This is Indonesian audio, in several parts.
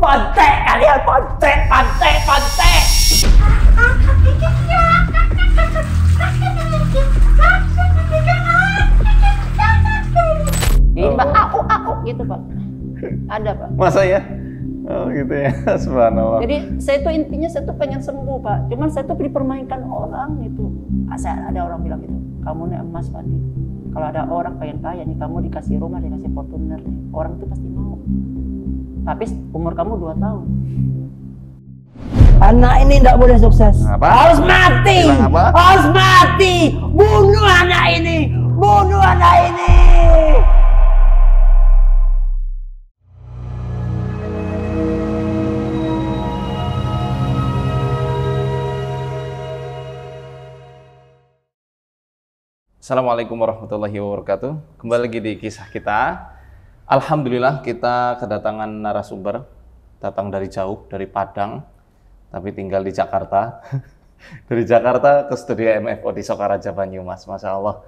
Pantek kalian, pantek. Ini Pak, aku gitu Pak. Ada Pak. Masa ya? Oh gitu ya, subhanallah. Jadi saya tuh intinya saya tuh pengen sembuh Pak. Cuman saya tuh dipermainkan orang itu. Ada orang bilang gitu, kamu nih emas Pandi. Kalau ada orang pengen kaya nih, kamu dikasih rumah, dikasih Fortuner nih. Orang tuh pasti mau. Tapi umur kamu 2 tahun. Anak ini tidak boleh sukses. Apa? Harus mati. Apa? Harus mati. Bunuh anak ini. Bunuh anak ini. Assalamualaikum warahmatullahi wabarakatuh. Kembali lagi di kisah kita. Alhamdulillah kita kedatangan narasumber, datang dari jauh, dari Padang, tapi tinggal di Jakarta. Dari Jakarta ke studio MFO di Sokaraja Banyumas. Masya Allah,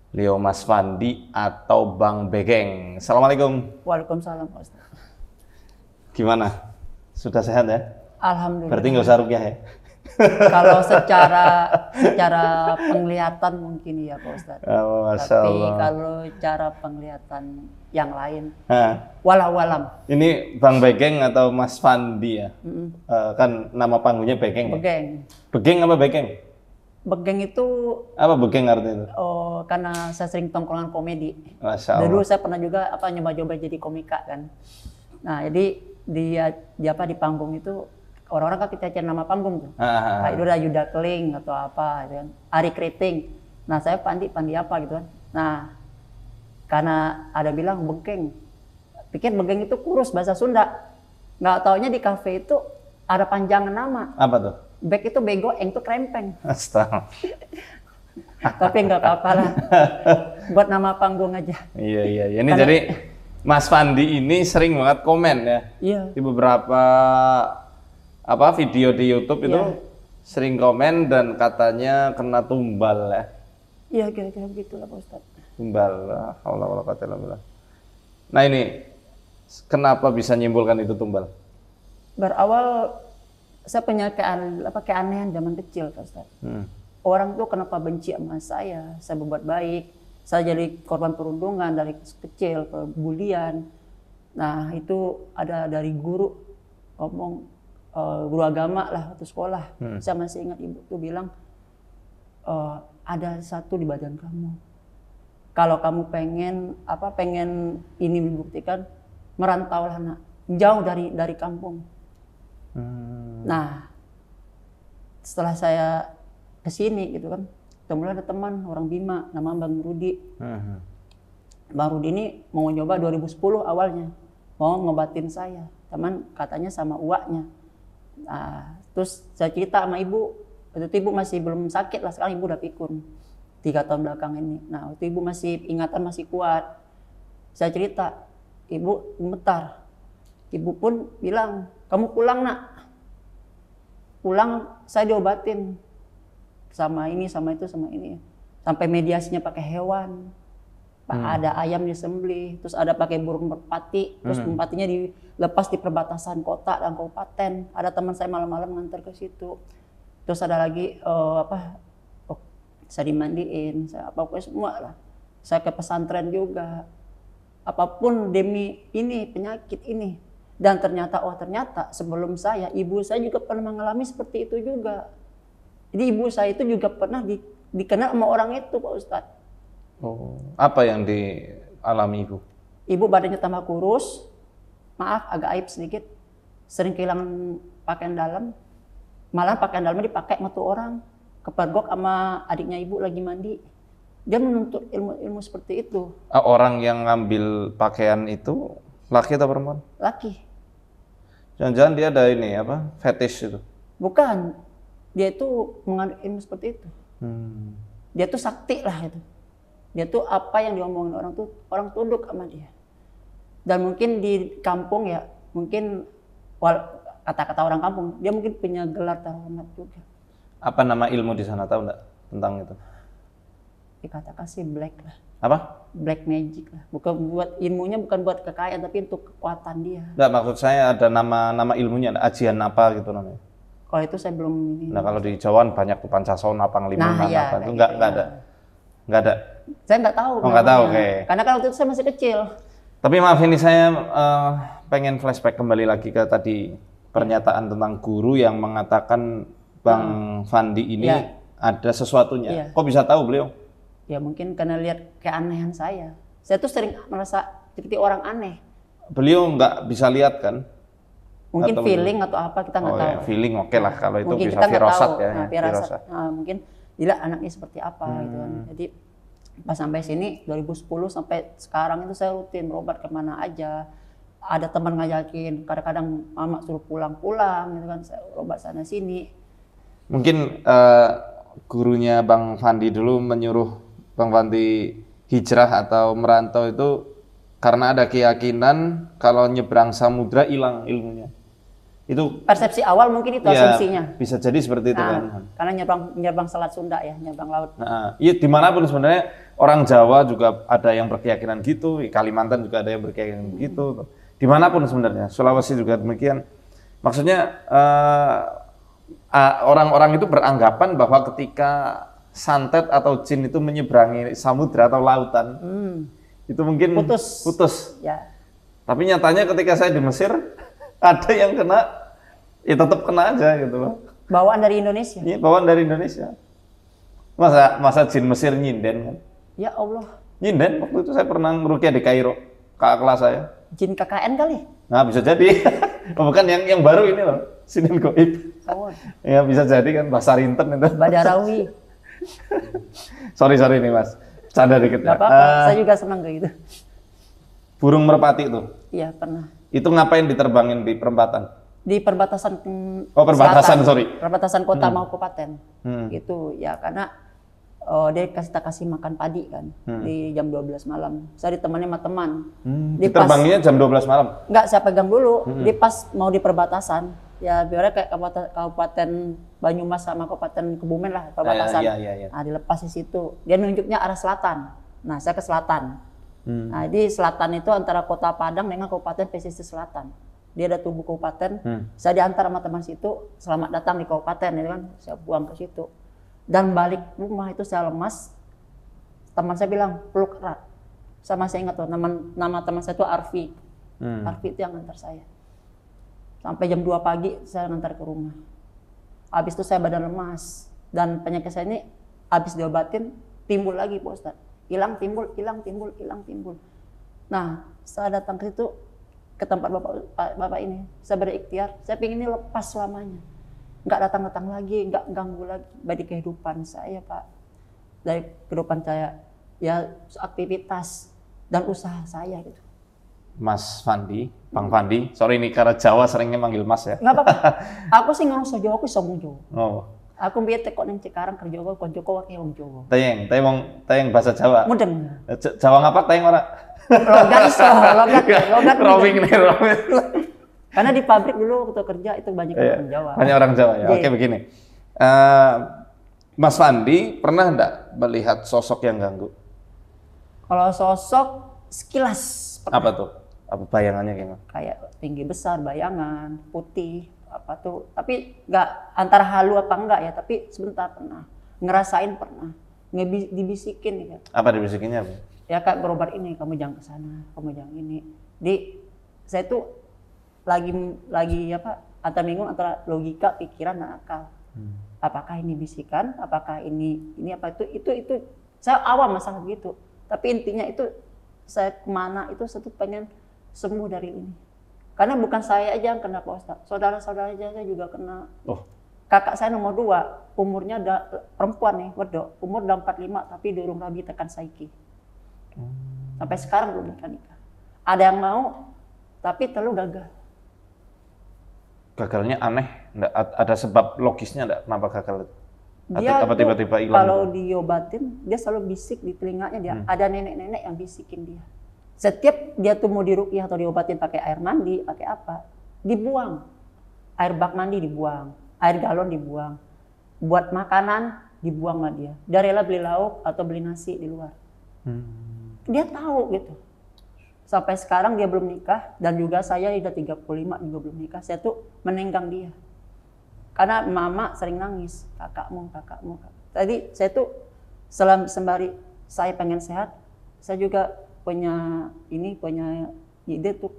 beliau Mas Fandi atau Bang Begeng. Assalamualaikum. Waalaikumsalam Pak Ustaz. Gimana? Sudah sehat ya? Alhamdulillah. Berarti nggak usah rukyah ya? Kalau secara penglihatan mungkin iya Pak Ustadz. Oh, Masya Tapi Allah. kalau cara penglihatan yang lain, Nah, walau alam. ini Bang Begeng atau Mas Fandi ya? Kan nama panggungnya Begeng ya? Begeng. Begeng apa Begeng? Begeng itu Apa Begeng artinya itu? karena saya sering tongkrongan komedi. Masya Allah. Dulu saya pernah juga nyoba-nyoba jadi komika kan. Nah jadi di panggung itu orang-orang kan kita cari nama panggung tuh. Kayak itu ada Yuda Keling atau apa gitu kan. Ari Kriting. Nah, saya Pandi apa gitu kan. Nah, karena ada bilang Begeng. Pikir Begeng itu kurus bahasa Sunda. Nggak taunya di kafe itu ada panjangan nama. Apa tuh? Bek itu bego, eng itu krempeng. Astaga. Tapi nggak apa-apa lah. Buat nama panggung aja. Iya. Ini jadi Mas Fandi ini sering banget komen ya. Iya. Di beberapa video di YouTube itu sering komen dan katanya kena tumbal ya. Iya, kira-kira begitulah Pak Ustadz. Tumbal. Allah wala quwwata illa billah. Nah ini kenapa bisa nyimpulkan itu tumbal? Berawal saya punya keanehan zaman kecil Pak Ustadz. Orang tuh kenapa benci sama saya berbuat baik. Saya jadi korban perundungan dari kecil, perbulian. Nah itu ada dari guru ngomong, guru agama lah waktu sekolah. Saya masih ingat ibu tuh bilang, ada satu di badan kamu. Kalau kamu pengen ini membuktikan, merantaulah nak, jauh dari kampung. Nah, setelah saya kesini gitu kan, kemudian ada teman orang Bima, nama Bang Rudi. Bang Rudi ini mau nyoba 2010 awalnya, mau ngobatin saya. Teman katanya sama uaknya. Nah, terus saya cerita sama ibu, waktu itu ibu masih belum sakit lah, sekarang ibu udah pikun 3 tahun belakang ini. Nah, waktu ibu masih ingatan masih kuat. Saya cerita, ibu gemetar. Ibu pun bilang, kamu pulang nak. Pulang saya diobatin. Sama ini, sama itu, sama ini. Sampai mediasinya pakai hewan. Ada ayam disembelih, terus ada pakai burung merpati, terus merpatinya dilepas di perbatasan kota dan kabupaten. Ada teman saya malam-malam nganter ke situ. Terus ada lagi saya dimandiin, saya pokoknya semua lah. Saya ke pesantren juga. Apapun demi ini penyakit ini. Dan ternyata sebelum saya, ibu saya juga pernah mengalami seperti itu juga. Jadi ibu saya itu juga pernah dikenal sama orang itu Pak Ustadz. Oh, apa yang dialami ibu? Ibu badannya tambah kurus, maaf agak aib sedikit, sering kehilangan pakaian dalam, malah pakaian dalamnya dipakai sama tuh orang, kepergok sama adiknya ibu lagi mandi. Dia menuntut ilmu seperti itu. Orang yang ngambil pakaian itu laki atau perempuan? Laki. Jangan-jangan dia ada ini fetish itu? Bukan, dia itu mengandung ilmu seperti itu. Dia tuh sakti lah itu. Dia tuh apa yang diomongin orang tunduk sama dia. Dan mungkin di kampung ya, mungkin kata-kata orang kampung, dia mungkin punya gelar terhormat juga. Apa nama ilmu di sana, tahu nggak tentang itu? Dikatakan sih black lah. Apa? Black magic lah. Bukan buat ilmunya, bukan buat kekayaan, tapi untuk kekuatan dia. Nggak, maksud saya ada nama ilmunya, ada ajian apa gitu namanya. Kalau itu saya belum ini. Nah kalau di Jawa banyak tuh Pancasona, Pangliman, ya, apa itu gitu nggak ya. ada. Nggak ada. Saya nggak tahu. Oh, nggak tahu, oke. Karena kan waktu itu saya masih kecil. Tapi maaf ini saya pengen flashback kembali lagi ke tadi pernyataan tentang guru yang mengatakan Bang Fandi ini ada sesuatunya. Iya. Kok bisa tahu beliau? Ya mungkin karena lihat keanehan saya. Saya tuh sering merasa seperti orang aneh. Beliau nggak bisa lihat kan? Mungkin Atau feeling atau apa kita nggak tahu. Ya, feeling oke lah kalau itu Mungkin bisa kita nggak firasat tahu. ya. Nah, firasat. Firasat. Nah, mungkin dilihat anaknya seperti apa gitu kan. Jadi pas sampai sini 2010 sampai sekarang itu saya rutin berobat kemana aja. Ada teman ngajakin, kadang-kadang mama suruh pulang-pulang gitu kan, saya berobat sana sini. Mungkin gurunya Bang Fandi dulu menyuruh Bang Fandi hijrah atau merantau itu karena ada keyakinan kalau nyebrang samudra hilang ilmunya. Itu Persepsi awal mungkin itu ya, asumsinya. bisa jadi seperti itu kan. Karena nyebrang Selat Sunda ya, nyebrang laut. Nah, iya dimanapun sebenarnya orang Jawa juga ada yang berkeyakinan gitu, Kalimantan juga ada yang berkeyakinan gitu. Dimanapun sebenarnya, Sulawesi juga demikian. Maksudnya orang-orang itu beranggapan bahwa ketika santet atau jin itu menyeberangi samudra atau lautan, itu mungkin putus. Ya. Tapi nyatanya ketika saya di Mesir, ada yang kena, ya tetap kena aja gitu loh. Bawaan dari Indonesia. Ini bawaan dari Indonesia. Masa jin Mesir nyinden kan? Ya Allah. Nyinden, waktu itu saya pernah ngerukyah di Kairo, kakak kelas saya. Jin KKN kali? Nah bisa jadi, oh, bukan yang baru ini loh, Sinin Goib. Oh. Ya bisa jadi kan, bahasa Rinten itu. Badarawi. sorry nih mas, canda dikit. Gak apa-apa, saya juga senang kayak gitu. Burung merpati itu? Iya pernah. Itu ngapain diterbangin di perempatan? Di perbatasan perbatasan, selatan, sorry. Perbatasan kota mau kabupaten. Gitu ya, karena dia kasih makan padi kan di jam 12 malam. Saya ditemani sama teman. Diterbanginnya jam 12 malam? Enggak, saya pegang dulu. Di pas mau di perbatasan. Ya biarnya kayak kabupaten Banyumas sama kabupaten Kebumen lah perbatasan. Iya. Nah dilepas di situ. Dia nunjuknya arah selatan. Nah saya ke selatan. Nah di selatan itu antara kota Padang dengan kabupaten pesisir selatan. Dia ada tubuh kabupaten. Saya diantar sama teman situ. Selamat datang di kabupaten, ya kan? Saya buang ke situ. Dan balik rumah itu saya lemas. Teman saya bilang peluk erat. Saya masih ingat tuh nama teman saya itu Arfi. Arfi itu yang ngantar saya. Sampai jam 2 pagi saya ngantar ke rumah. Habis itu saya badan lemas. Dan penyakit saya ini habis diobatin timbul lagi Pak Ustadz. Hilang timbul. Nah saya datang ke situ ke tempat bapak ini. Saya berikhtiar. Saya pengen ini lepas selamanya. Nggak datang-datang lagi, nggak ganggu lagi dari kehidupan saya Pak. Dari kehidupan saya, ya aktivitas dan usaha saya gitu. Mas Fandi, Bang Fandi, sorry ini karena Jawa seringnya manggil Mas ya. Nggak apa-apa, aku sih nggak usah Jawa, aku sambung Jawa. Oh. Aku biar tekok neng Cikarang kerja Jawa, kon Joko wakil wong Jawa. Tayang bahasa Jawa. Mudeng. Jawa ngapa tayang ora? Logat iso, logat. Rawing nih, rawing. Karena di pabrik dulu waktu kerja itu banyak orang Jawa. Banyak orang Jawa ya. Oke begini, Mas Fandi pernah enggak melihat sosok yang ganggu? Kalau sosok sekilas. Apa tuh? Apa bayangannya gimana? Kayak tinggi besar, bayangan, putih, apa tuh. Tapi nggak antara halu apa enggak ya. Tapi sebentar pernah. Ngerasain pernah. Dibisikin ya. Apa dibisikinnya? Ya kayak berobat ini, kamu jangan ke sana, kamu jangan ini. Saya tuh lagi apa antar minggu antara logika, pikiran dan akal. Apakah ini bisikan, apakah ini apa itu saya awam masalah begitu. Tapi intinya itu saya kemana itu saya tuh pengen sembuh dari ini. Karena bukan saya aja yang kena Pak Ustadz, saudara-saudara saya juga kena. Oh. Kakak saya nomor 2, umurnya perempuan nih, wedok, umur udah 45 tapi durung rabi tekan saiki. Sampai sekarang belum nikah. Ada yang mau tapi terlalu gagal. Gagalnya aneh, enggak ada sebab logisnya enggak kenapa gagal? Dia apa tiba-tiba hilang? Kalau diobatin dia selalu bisik di telinganya dia. Ada nenek-nenek yang bisikin dia. Setiap dia tuh mau diruqyah atau diobatin pakai air mandi, pakai apa? Dibuang. Air bak mandi dibuang, air galon dibuang. buat makanan dibuang sama dia. Dia rela beli lauk atau beli nasi di luar. Dia tahu gitu. Sampai sekarang dia belum nikah, dan juga saya udah 35 juga belum nikah. Saya tuh menenggang dia. Karena mama sering nangis, kakakmu. Tadi saya tuh sembari saya pengen sehat, saya juga punya ide tuh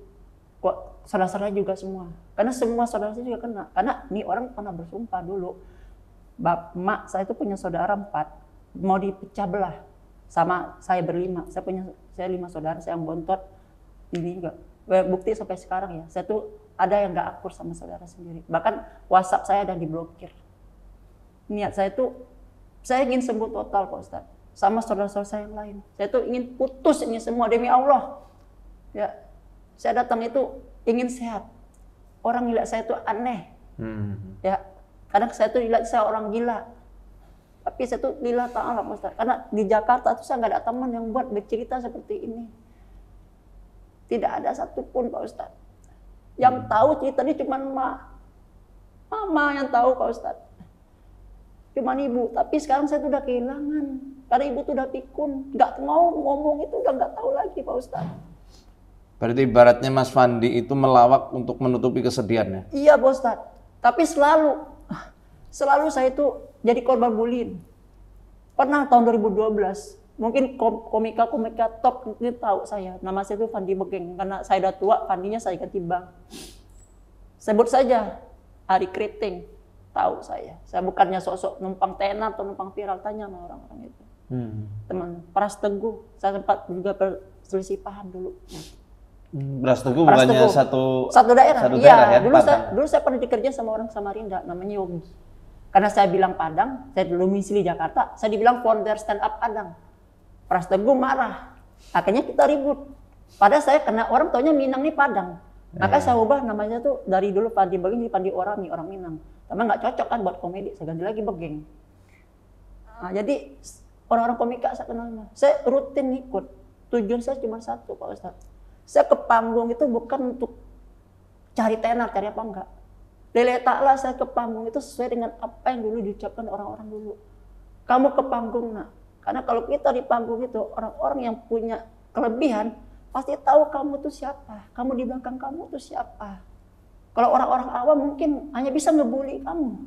kok saudara-saudara juga semua. Karena semua saudara saya juga kena. Karena ini orang pernah bersumpah dulu. Mak saya itu punya saudara 4, mau dipecah belah sama saya berlima. Saya 5 saudara, saya yang bontot. Ini juga bukti sampai sekarang ya. Saya tuh ada yang nggak akur sama saudara sendiri. Bahkan WhatsApp saya ada diblokir. Niat saya tuh, saya ingin sembuh total Pak Ustadz. Sama saudara-saudara saya yang lain. Saya tuh ingin putus ini semua demi Allah. Ya, saya datang itu ingin sehat. Orang ngeliat saya tuh aneh. Ya, kadang saya tuh ngeliat saya orang gila. Tapi saya tuh lillah ta'ala Pak Ustadz. Karena di Jakarta tuh saya nggak ada teman yang buat bercerita seperti ini. Tidak ada satupun Pak Ustadz. Yang tahu cerita ini cuma mama yang tahu Pak Ustadz. Cuma ibu. Tapi sekarang saya tuh udah kehilangan. Karena ibu tuh udah pikun. Nggak mau ngomong itu udah nggak tahu lagi Pak Ustadz. Berarti ibaratnya Mas Fandi itu melawak untuk menutupi kesedihannya? Iya Pak Ustadz. Tapi selalu saya itu jadi korban bullying. Pernah tahun 2012. Mungkin komika top mungkin tahu saya. Nama saya itu Fandi Begeng. Karena saya udah tua, Fandinya saya ganti bang. Sebut saja Ari Kriting. Tahu saya. Saya bukannya sosok numpang tenar atau numpang viral. Tanya sama orang-orang itu. Teman Pras Teguh. Saya sempat juga berselisih paham dulu. Pras Teguh bukannya satu daerah. Iya. Dulu saya pernah dikerja sama orang Samarinda. Namanya Yogi. Karena saya bilang Padang, saya domisili Jakarta. Saya dibilang founder stand up Padang. Pras Teguh marah, akhirnya kita ribut. Padahal saya kena orang taunya Minang nih Padang. Maka saya ubah namanya tuh dari dulu Fandi Begeng jadi Fandi Orami, orang Minang. Tapi nggak cocok kan buat komedi, saya ganti lagi Begeng. Nah, jadi orang-orang komika saya kenal. Saya rutin ikut. Tujuan saya cuma satu Pak Ustadz. Saya ke panggung itu bukan untuk cari tenar, cari apa enggak. Letaklah saya ke panggung itu sesuai dengan apa yang dulu diucapkan orang-orang dulu. Kamu ke panggung nak. Karena kalau kita di panggung itu, orang-orang yang punya kelebihan, pasti tahu kamu tuh siapa. Kamu di belakang kamu tuh siapa. Kalau orang-orang awam mungkin hanya bisa ngebully kamu.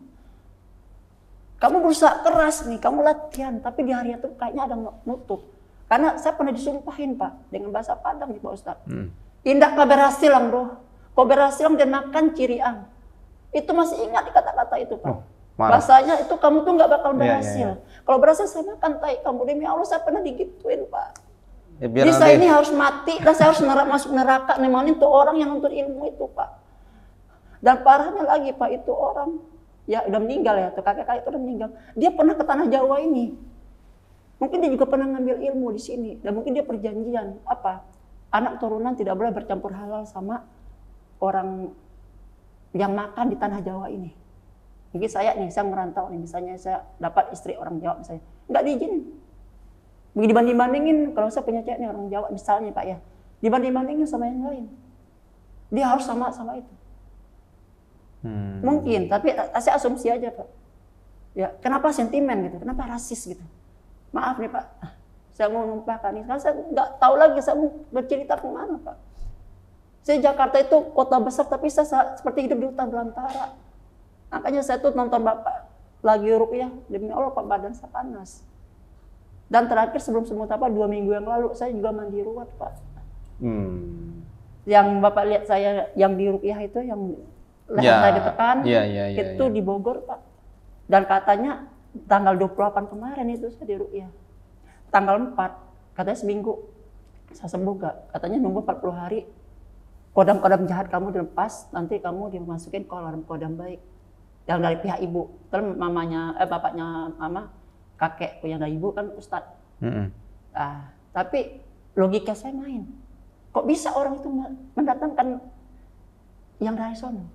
Kamu berusaha keras nih, kamu latihan. Tapi di hari itu kayaknya ada nutup. Karena saya pernah disumpahin Pak, dengan bahasa Padang nih Pak Ustadz. Indah kau berhasil lang bro. Kau berhasil dan makan ciriang. Itu masih ingat di kata-kata itu Pak. Bahasanya itu kamu tuh nggak bakal berhasil. Kalau berhasil saya makan tai kamu demi Allah, saya pernah digituin Pak. Ya, jadi saya ini harus mati dan saya harus masuk neraka nemanin tuh orang yang nuntut ilmu itu Pak. Dan parahnya lagi Pak, itu orang ya udah meninggal ya, tuh kakek-kakek itu udah meninggal. Dia pernah ke tanah Jawa ini. Mungkin dia juga pernah ngambil ilmu di sini dan mungkin dia perjanjian apa? Anak turunan tidak boleh bercampur halal sama orang yang makan di tanah Jawa ini. Jadi saya merantau nih, misalnya saya dapat istri orang Jawa misalnya, nggak diizinin. Begitu dibanding-bandingin, kalau saya punya cewek nih orang Jawa misalnya Pak ya, dibanding-bandingin sama yang lain. Dia harus sama itu. Mungkin, tapi saya asumsi aja Pak. Ya, kenapa sentimen gitu, kenapa rasis gitu. Maaf nih Pak, saya mau numpahkan ini, karena saya nggak tahu lagi saya mau bercerita kemana Pak. Saya Jakarta itu kota besar, tapi saya seperti hidup di hutan belantara. Makanya saya tuh nonton Bapak lagi ruqyah, demi Allah Pak badan saya panas. Dan terakhir sebelum semut apa 2 minggu yang lalu saya juga mandi ruwet Pak. Yang Bapak lihat saya yang di ruqyah itu yang leher saya ditekan, itu di Bogor Pak. Dan katanya tanggal 28 kemarin itu saya di ruqyah. Tanggal 4 katanya seminggu saya sembuh gak? Katanya nunggu 40 hari. Kodam-kodam jahat kamu dilepas, nanti kamu dimasukin ke kodam baik. Yang dari pihak ibu, terus bapaknya mama, kakek yang dari ibu kan ustadz. Tapi logika saya main, kok bisa orang itu mendatangkan yang dari sono?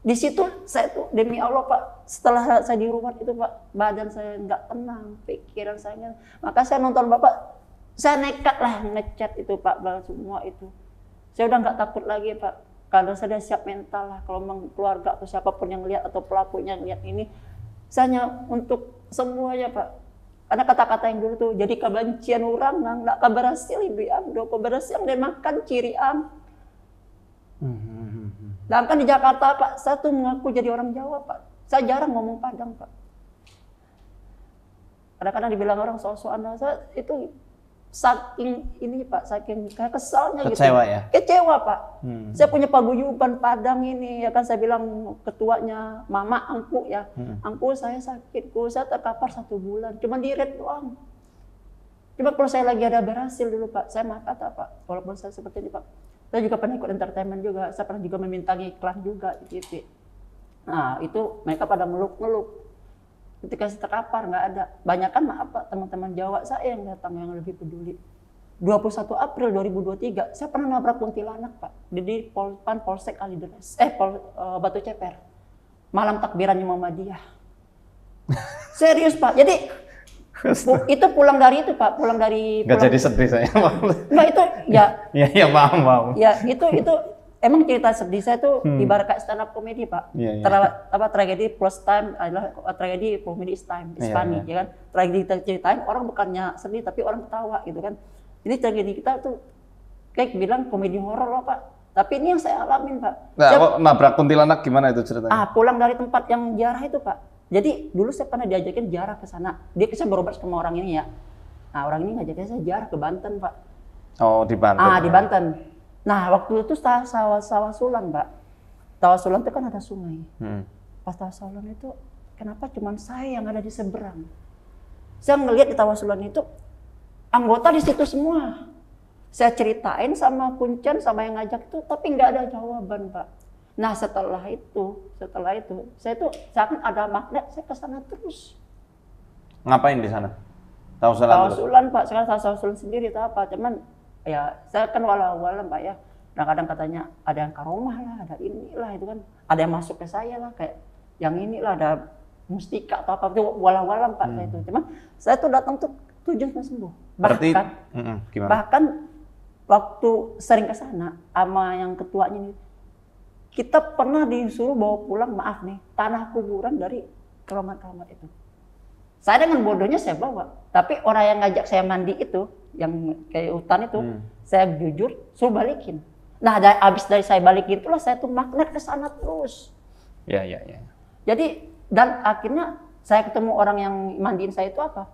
Di situ saya tuh demi Allah Pak, setelah saya diruat itu Pak, badan saya nggak tenang, pikiran saya, maka saya nonton Bapak, saya nekat lah ngechat itu Pak, balas semua itu. Saya udah nggak takut lagi Pak. Karena saya siap mental lah, kalau memang keluarga atau siapapun yang lihat atau pelakunya lihat ini, Misalnya untuk semuanya Pak. Ada kata-kata yang dulu tuh jadi kebencian orang nggak keberhasil ibu amdo keberhasil dan makan ciri am. Dan kan di Jakarta Pak, saya tuh mengaku jadi orang Jawa Pak. Saya jarang ngomong Padang Pak. Kadang-kadang dibilang orang sok-sokan, saya itu saking ini Pak, saking kesalnya kecewa gitu. Ya? Kecewa Pak. Saya punya paguyuban Padang ini, ya kan saya bilang ketuanya, Mama Angku ya. Angku saya sakit, saya terkapar 1 bulan, cuma diret doang. Cuma kalau saya lagi ada berhasil dulu Pak, saya maaf kata Pak, walaupun saya seperti ini Pak. Saya juga pernah ikut entertainment juga, saya pernah juga meminta iklan juga di TV. Nah itu mereka pada meluk-meluk. Ketika saya terkapar nggak ada. Banyak kan maaf Pak, teman-teman Jawa saya yang datang yang lebih peduli. 21 April 2023, saya pernah nabrak kuntilanak Pak. Di Polsek Kalideres, Batu Ceper. Malam takbirannya Muhammadiyah. Serius Pak, jadi itu pulang dari itu Pak, pulang dari... Nggak jadi sedih saya. Nggak itu, ya... ya paham. Ya itu emang cerita sedih saya tuh ibarat kayak stand up comedy Pak. Tragedi plus time adalah tragedi comedy is time, is funny, ya kan. Tragedi kita ceritain orang bukannya sedih tapi orang ketawa gitu kan. Ini tragedi kita tuh kayak bilang komedi horor loh Pak. Tapi ini yang saya alamin Pak. Nah, nabrak kuntilanak gimana itu ceritanya? Pulang dari tempat yang jarah itu Pak. Jadi dulu saya pernah diajakin jarah ke sana. Dia bisa berobat sama orang ini ya. Nah orang ini ngajakin saya jarah ke Banten Pak. Oh di Banten. Di Banten. Nah, waktu itu sawah sulan, Pak. Sawah sulan itu kan ada sungai. Pas sawah sulan itu, kenapa cuma saya yang ada di seberang? Saya ngelihat di sawah sulan itu, anggota di situ semua. Saya ceritain sama Kuncen, sama yang ngajak itu, tapi nggak ada jawaban, Pak. Nah, setelah itu, saya tuh seakan ada magnet, saya ke sana terus. Ngapain di sana? Sawah sulan, Pak. Sekarang sawah sulan sendiri itu apa? Cuman ya saya kan walau-walau Pak ya, kadang-kadang katanya ada yang karomah lah, ada inilah itu kan, ada yang masuk ke saya lah kayak yang inilah ada mustika atau apa itu walau-walau Pak saya itu. Cuma saya tuh datang tuh tujuannya sembuh. Bahkan waktu sering ke sana sama yang ketuanya ini, kita pernah disuruh bawa pulang maaf nih tanah kuburan dari keramat-keramat itu. Saya dengan bodohnya saya bawa, tapi orang yang ngajak saya mandi itu, yang kayak hutan itu, saya jujur suruh balikin. Nah, abis dari saya balikin itulah saya tuh magnet ke sana terus. Ya. Jadi dan akhirnya saya ketemu orang yang mandiin saya itu apa?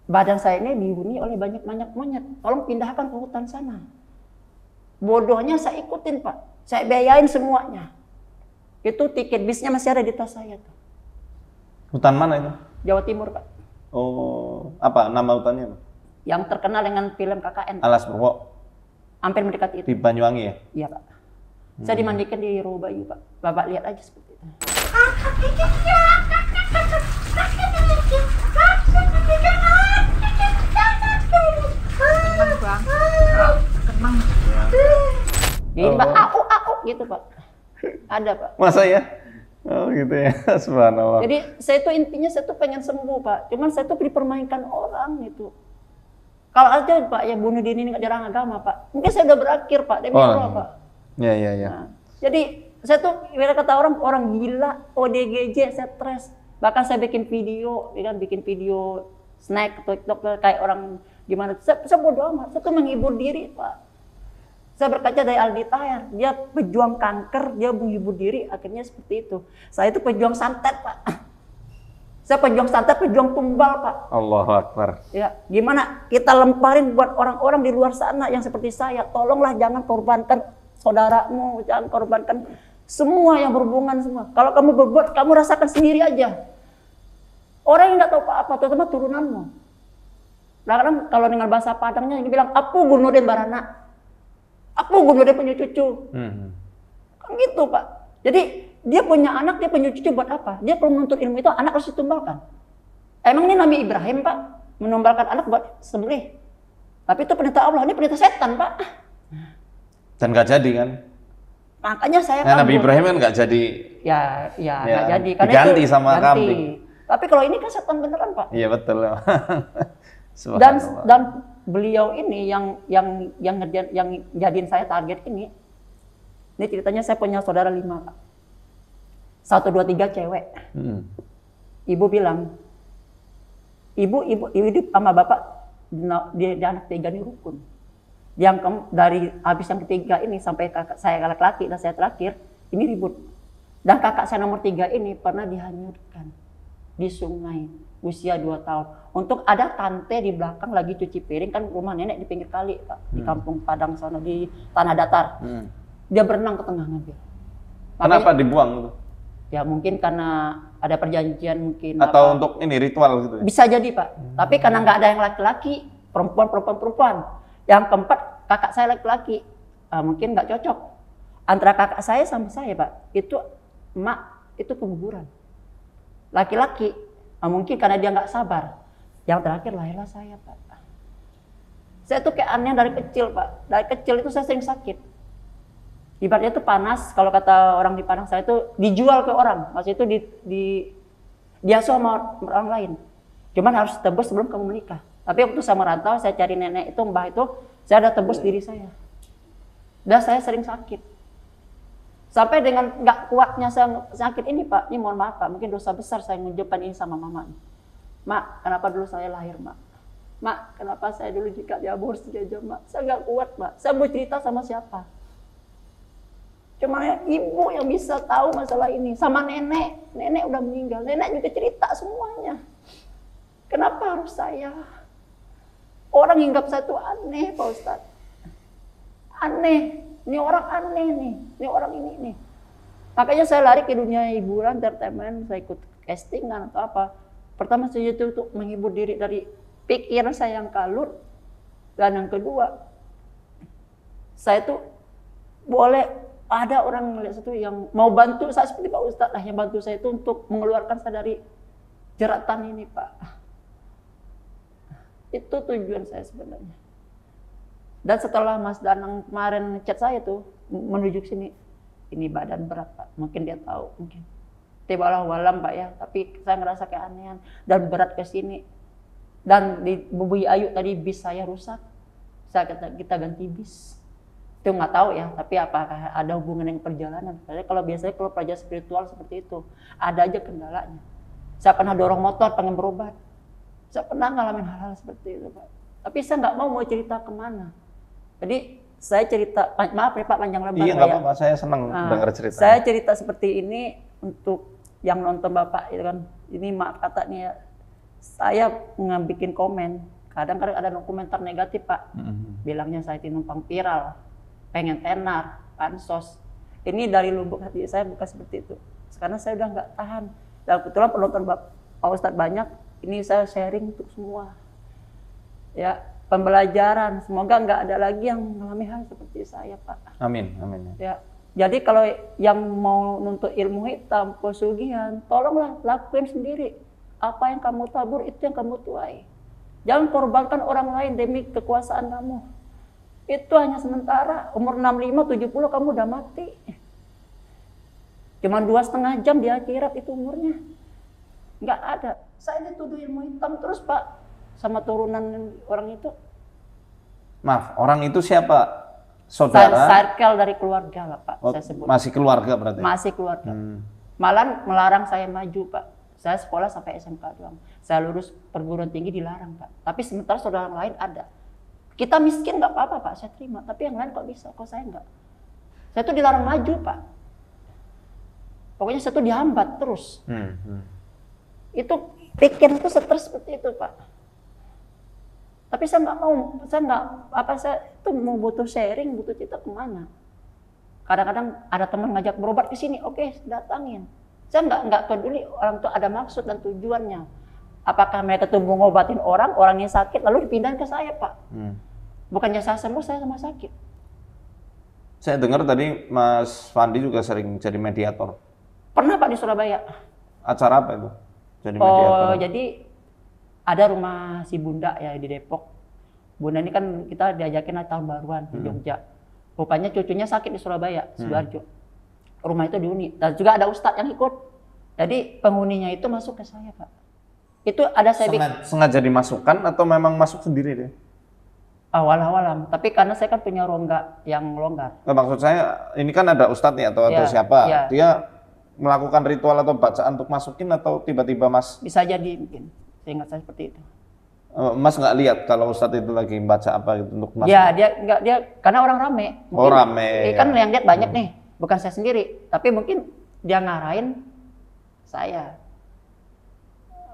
Badan saya ini dihuni oleh banyak monyet. Tolong pindahkan ke hutan sana. Bodohnya saya ikutin Pak, saya biayain semuanya. Itu tiket bisnya masih ada di tas saya tuh. Hutan mana itu? Jawa Timur Pak. Oh, apa nama hutannya? Yang terkenal dengan film KKN. Alas Purwo. Hampir mendekati itu. Di Banyuwangi ya? Iya Pak. Saya dimandikan di Rawa Bayu Pak. Bapak lihat aja seperti itu. Tenang Bang. Tenang. Ini Pak, aku gitu Pak. Ada Pak. Masa ya? Oh gitu ya, subhanallah. Jadi saya tuh intinya saya tuh pengen sembuh Pak. Cuman saya tuh dipermainkan orang gitu. Kalau aja Pak ya bunuh diri ini nggak jarang agama Pak. Mungkin saya udah berakhir Pak, demi Allah Pak. Iya. Nah, jadi saya tuh kata orang gila, ODGJ, stres. Bahkan saya bikin video, snack TikTok kayak orang gimana. Saya bodo amat, saya tuh menghibur diri Pak. Saya berkaca dari Aldi Taher, dia pejuang kanker, dia menghibur diri, akhirnya seperti itu. Saya itu pejuang santet Pak. Saya pejuang santet, pejuang tumbal Pak. Allahu Akbar. Ya, gimana kita lemparin buat orang-orang di luar sana yang seperti saya. Tolonglah jangan korbankan saudaramu, jangan korbankan semua yang berhubungan semua. Kalau kamu berbuat, kamu rasakan sendiri aja. Orang yang nggak tahu apa-apa, terutama turunanmu. Kadang kalau dengan bahasa Padangnya ini bilang, aku bunuh den barana. Aku bunuh dia punya cucu. Kan gitu Pak. Jadi dia punya anak, dia punya cucu buat apa? Dia perlu menuntut ilmu itu, anak harus ditumbalkan. Emang ini Nabi Ibrahim Pak, menumbalkan anak buat sembelih. Tapi itu perintah Allah, ini perintah setan Pak. Dan nggak jadi kan? Makanya saya Nabi Ibrahim kan nggak jadi. Ya nggak jadi. Karena diganti itu, sama kambing. Tapi kalau ini kan setan beneran Pak. Iya betul. Dan beliau ini yang jadiin saya target ini ceritanya saya punya saudara 5 Pak. 1, 2, 3 cewek. ibu bilang, ibu hidup sama bapak di anak 3 ini rukun. Dari habis yang ketiga ini sampai kakak saya laki-laki dan saya terakhir ini ribut. Dan kakak saya nomor 3 ini pernah dihanyutkan di sungai usia 2 tahun. Untuk ada tante di belakang lagi cuci piring, kan rumah nenek di pinggir kali Pak, di kampung Padang sana di tanah datar. Dia berenang ke tengah ngambil. Kenapa dibuang itu? Ya mungkin karena ada perjanjian mungkin. Atau untuk ini ritual gitu ya? Bisa jadi Pak. Tapi karena nggak ada yang laki-laki, perempuan. Yang keempat kakak saya laki-laki, mungkin nggak cocok. Antara kakak saya sama saya Pak, itu emak itu keguguran. Laki-laki, mungkin karena dia nggak sabar. Yang terakhir lahirlah saya Pak. Saya tuh kayak aneh dari kecil Pak. Dari kecil itu saya sering sakit. Ibaratnya itu panas, kalau kata orang di Padang saya itu dijual ke orang. Maksudnya itu diasuh sama orang lain. Cuman harus tebus sebelum kamu menikah. Tapi waktu saya merantau, saya cari nenek itu, mbah itu, saya ada tebus diri saya. Dan saya sering sakit. Sampai dengan nggak kuatnya saya sakit ini Pak, ini mohon maaf Pak, mungkin dosa besar saya menunjukkan ini sama mama. Mak, kenapa dulu saya lahir Mak? Mak, kenapa saya dulu jika diaborsi aja Mak? Saya nggak kuat Mak, saya mau cerita sama siapa? Cuma ibu yang bisa tahu masalah ini, sama nenek. Nenek udah meninggal, nenek juga cerita semuanya. Kenapa harus saya? Orang hinggap saya tuh aneh Pak Ustadz. Aneh, ini orang aneh nih, ini orang ini nih. Makanya saya lari ke dunia hiburan, entertainment, saya ikut castingan atau apa. Pertama saya itu untuk menghibur diri dari pikiran saya yang kalut. Dan yang kedua, saya tuh boleh ada orang melihat satu yang mau bantu saya seperti Pak Ustadz lah yang bantu saya itu untuk mengeluarkan saya dari jeratan ini Pak. Itu tujuan saya sebenarnya. Dan setelah Mas Danang kemarin chat saya tuh menuju ke sini, ini badan berat Pak, mungkin dia tahu mungkin. Tibalah walam Pak ya, tapi saya ngerasa keanehan dan berat ke sini. Dan di Bubuy Ayu tadi bis saya rusak, kita ganti bis. Itu nggak tahu ya, tapi apakah ada hubungan dengan perjalanan? Karena kalau biasanya kalau pelajar spiritual seperti itu, ada aja kendalanya. Saya pernah dorong motor pengen berobat, saya pernah ngalamin hal-hal seperti itu Pak. Tapi saya nggak mau cerita kemana. Jadi saya cerita, maaf ya Pak panjang lebar. Iya nggak apa-apa, saya senang dengar cerita. Saya cerita seperti ini untuk yang nonton Bapak, itu kan. Ini maaf katanya, saya ngebikin komen. Kadang-kadang ada komentar negatif Pak, bilangnya saya numpang viral. Pengen tenar, pansos. Ini dari lubuk hati saya bukan seperti itu. Karena saya udah nggak tahan. Dan kebetulan penonton Pak Ustadz banyak, ini saya sharing untuk semua. Ya, pembelajaran. Semoga nggak ada lagi yang mengalami hal seperti saya Pak. Amin, amin. Ya, jadi kalau yang mau nuntut ilmu hitam, pesugihan, tolonglah lakuin sendiri. Apa yang kamu tabur, itu yang kamu tuai. Jangan korbankan orang lain demi kekuasaan kamu. Itu hanya sementara, umur 65, 70 kamu udah mati. Cuma 2,5 jam di akhirat itu umurnya. Nggak ada. Saya dituduh ilmu hitam terus Pak, sama turunan orang itu. Maaf, orang itu siapa? Saudara? Circle dari keluarga lah Pak, saya sebut. Masih keluarga berarti? Masih keluarga. Malah melarang saya maju Pak. Saya sekolah sampai SMK doang. Saya lulus perguruan tinggi dilarang Pak. Tapi sementara saudara lain ada. Kita miskin nggak apa-apa Pak, saya terima. Tapi yang lain kok bisa, kok saya nggak. Saya tuh dilarang maju Pak. Pokoknya saya tuh dihambat terus. Itu pikiran tuh stres seperti itu Pak. Tapi saya nggak mau, saya tuh mau butuh sharing, butuh cerita kemana. Kadang-kadang ada teman ngajak berobat ke sini, oke, datangin. Saya nggak peduli orang tuh ada maksud dan tujuannya. Apakah mereka tuh mau ngobatin orang yang sakit lalu dipindahin ke saya Pak. Bukannya saya sembuh, saya sama sakit. Saya dengar tadi Mas Fandi juga sering jadi mediator. Pernah Pak di Surabaya. Acara apa itu? Jadi mediator. Jadi ada rumah si Bunda ya di Depok. Bunda ini kan kita diajakin tahun baruan di Jogja. Rupanya cucunya sakit di Surabaya, Sidoarjo. Rumah itu dihuni. Dan juga ada ustadz yang ikut. Jadi penghuninya itu masuk ke saya Pak. Itu ada saya sengaja dimasukkan atau memang masuk sendiri deh? Awal-awalan, tapi karena saya kan punya rongga yang longgar. Nah, maksud saya, ini kan ada ustadz nih atau siapa, dia melakukan ritual atau bacaan untuk masukin atau tiba-tiba Mas? Bisa jadi mungkin. Seingat saya seperti itu. Mas nggak lihat kalau Ustadz itu lagi baca apa gitu untuk masuk? Ya, dia karena orang rame. Oh, rame. Kan yang lihat banyak nih, bukan saya sendiri. Tapi mungkin dia ngarahin saya.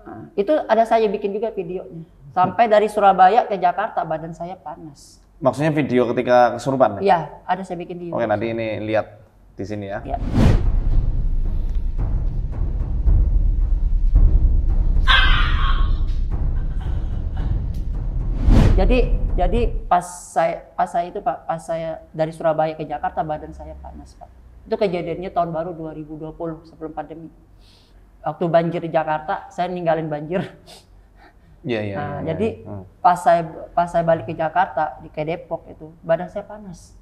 Nah, itu ada saya bikin juga videonya. Sampai dari Surabaya ke Jakarta badan saya panas. Maksudnya video ketika kesurupan? Iya, ada saya bikin video. Oke, nanti ini lihat di sini ya. Ya. Jadi pas saya itu Pak, pas saya dari Surabaya ke Jakarta badan saya panas Pak. Itu kejadiannya tahun baru 2020 sebelum pandemi. Waktu banjir di Jakarta, saya ninggalin banjir. Iya. Nah, jadi pas saya balik ke Jakarta ke Depok itu badan saya panas.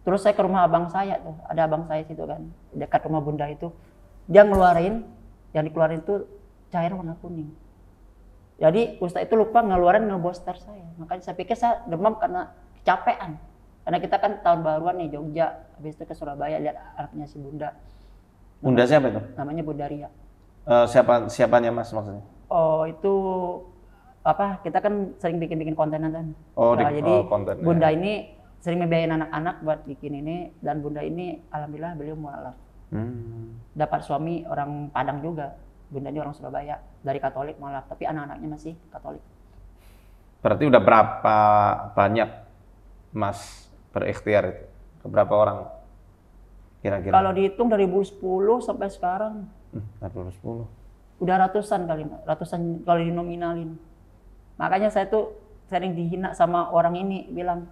Terus saya ke rumah abang saya tuh, ada abang saya situ kan, dekat rumah bunda itu. Dia ngeluarin, yang dikeluarin itu cairan warna kuning. Jadi Ustadz itu lupa ngeluarin ngeboster saya. Makanya saya pikir saya demam karena kecapean. Karena kita kan tahun baruan nih Jogja, habis itu ke Surabaya lihat anaknya si bunda. Bunda siapa itu? Namanya Bunda Ria. Siapanya Mas maksudnya? Oh itu apa? Kita kan sering bikin kontenan kan. Jadi konten, Bunda ini sering ngebiayain anak-anak buat bikin ini, dan Bunda ini alhamdulillah beliau mualaf. Dapat suami orang Padang juga. Bunda ini orang Surabaya, dari Katolik mualaf, tapi anak-anaknya masih Katolik. Berarti udah berapa banyak Mas berikhtiar itu? Berapa orang kira-kira? Kalau dihitung dari 2010 sampai sekarang 2010. Udah ratusan kalau dinominalin. Makanya saya tuh sering dihina sama orang ini, bilang,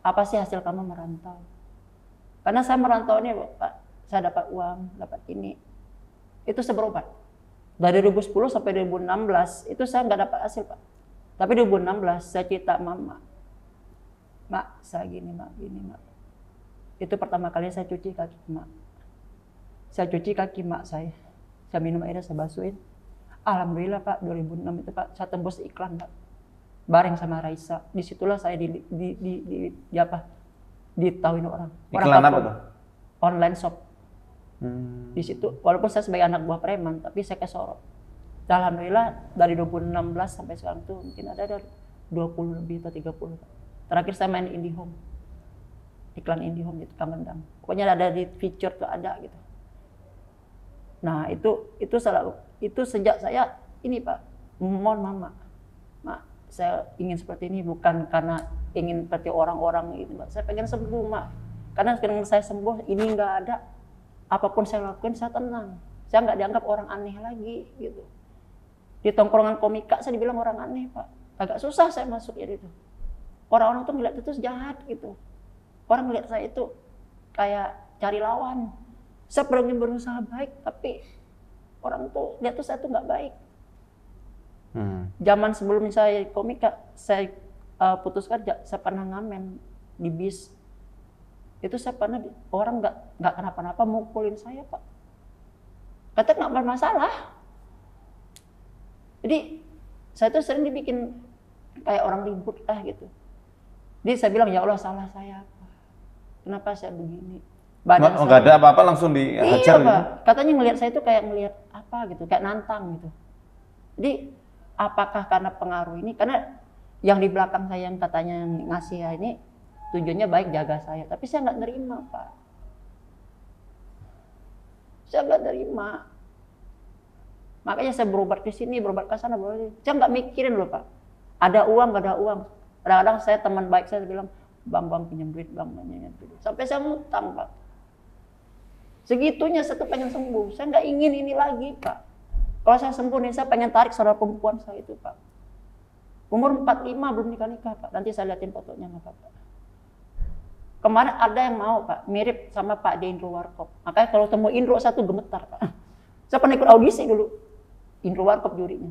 apa sih hasil kamu merantau? Karena saya merantau ini Pak, saya dapat uang, dapat ini. Itu saya berobat. Dari 2010 sampai 2016 itu saya nggak dapat hasil Pak. Tapi 2016 saya cerita mama, Mak, saya gini Mak. Itu pertama kali saya cuci kaki Mak. Saya cuci kaki Mak saya minum airnya, saya basuhin. Alhamdulillah Pak, 2006 itu Pak, saya tembus iklan Pak. Bareng sama Raisa. Disitulah saya ditahuin orang. Iklan apa tuh? Online shop. Di situ, walaupun saya sebagai anak buah preman, tapi saya kesorot. Alhamdulillah dari 2016 sampai sekarang tuh mungkin ada 20 lebih atau 30. Terakhir saya main IndiHome. Iklan IndiHome di Tukang Gendang. Pokoknya ada di feature tuh ada gitu. Nah, itu sejak saya ini Pak, mohon Mama. Mak, saya ingin seperti ini bukan karena ingin seperti orang-orang gitu, Pak. Saya pengen sembuh, Mak. Karena sekarang saya sembuh, ini nggak ada. Apapun saya lakukan, saya tenang. Saya nggak dianggap orang aneh lagi, gitu. Di tongkrongan komika, saya dibilang orang aneh, Pak. Agak susah saya masuk ya itu. Orang-orang tuh ngeliat itu jahat, gitu. Orang ngeliat saya itu kayak cari lawan. Saya pengen berusaha baik, tapi orang tuh lihat tuh saya tuh nggak baik. Zaman sebelum saya komika, saya putus kerja, saya pernah ngamen di bis. Itu saya pernah orang nggak kenapa-napa mukulin saya Pak. Katanya nggak bermasalah. Jadi saya tuh sering dibikin kayak orang ribut gitu. Jadi saya bilang ya Allah salah saya apa? Kenapa saya begini? Nggak ada apa-apa langsung dihajar gitu? Katanya ngelihat saya itu kayak ngelihat apa gitu, kayak nantang gitu. Jadi apakah karena pengaruh ini? Karena yang di belakang saya yang katanya ngasih ya ini tujuannya baik jaga saya, tapi saya nggak nerima Pak. Saya nggak nerima. Makanya saya berobat ke sini, berobat ke sana, berobat. Saya nggak mikirin loh Pak. Ada uang, nggak ada uang. Kadang-kadang saya teman baik saya bilang, bang pinjam duit, bang pinjam duit. Sampai saya ngutang Pak. Segitunya saya tuh pengen sembuh. Saya nggak ingin ini lagi Pak. Kalau saya sembuh nih, saya pengen tarik saudara perempuan saya itu Pak. Umur 45 belum nikah-nikah Pak. Nanti saya liatin fotonya nggak apa-apa. Kemarin ada yang mau Pak, mirip sama Pak De Indro Warkop. Makanya kalau temu Indro satu gemetar Pak. Saya pernah ikut audisi dulu. Indro Warkop jurinya.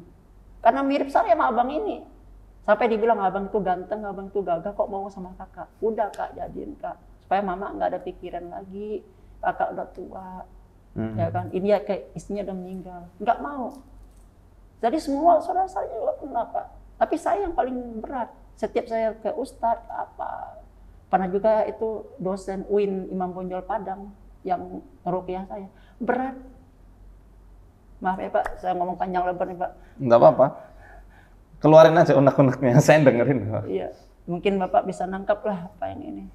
Karena mirip saya sama abang ini. Sampai dibilang abang itu ganteng, abang itu gagah, kok mau sama kakak. Udah Kak, jadiin Kak. Supaya mama nggak ada pikiran lagi. Kakak udah tua, ya kan? Ini ya kayak istrinya udah meninggal, nggak mau. Jadi semua saudara saya juga pernah Pak. Tapi saya yang paling berat. Setiap saya ke Ustadz pernah juga itu dosen UIN Imam Bonjol Padang yang ngeruqyah saya. berat. Maaf ya Pak, saya ngomong panjang lebar nih Pak. Enggak apa-apa. Keluarin aja unek-uneknya, saya dengerin. Iya, mungkin Bapak bisa nangkap lah apa yang ini.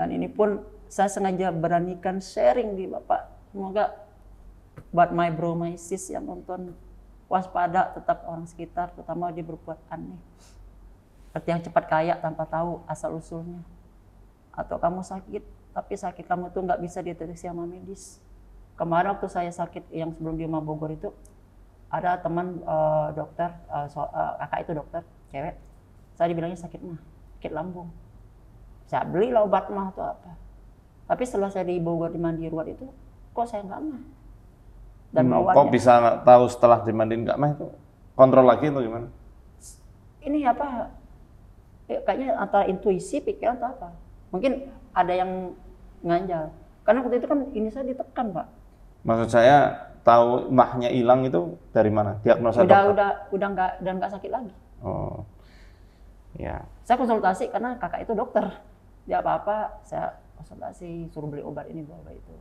Dan ini pun saya sengaja beranikan sharing di Bapak. Semoga buat my bro, my sis yang nonton, waspada tetap orang sekitar, terutama dia berbuat aneh. Seperti yang cepat kaya tanpa tahu asal usulnya. Atau kamu sakit, tapi sakit kamu tuh nggak bisa dideteksi sama medis. Kemarin waktu saya sakit yang sebelum di Rumah Bogor itu, ada teman dokter, kakak itu dokter, cewek. Saya dibilangnya sakit mah, sakit lambung. Saya belilah obat mah atau apa. Tapi setelah saya di Bogor di mandi ruwet itu, kok saya nggak mah. Dan bawaannya, kok bisa nggak tahu setelah dimandiin nggak mah itu? Kontrol lagi atau gimana? Ini apa? Kayaknya antara intuisi, pikiran atau apa. Mungkin ada yang nganjal. Karena waktu itu kan ini saya ditekan Pak. Maksud saya tahu mahnya hilang itu dari mana? Diagnosa dokter? Udah nggak sakit lagi. Oh, ya. Saya konsultasi karena kakak itu dokter. Dia apa-apa, saya konsultasi, suruh beli obat ini, obat itu.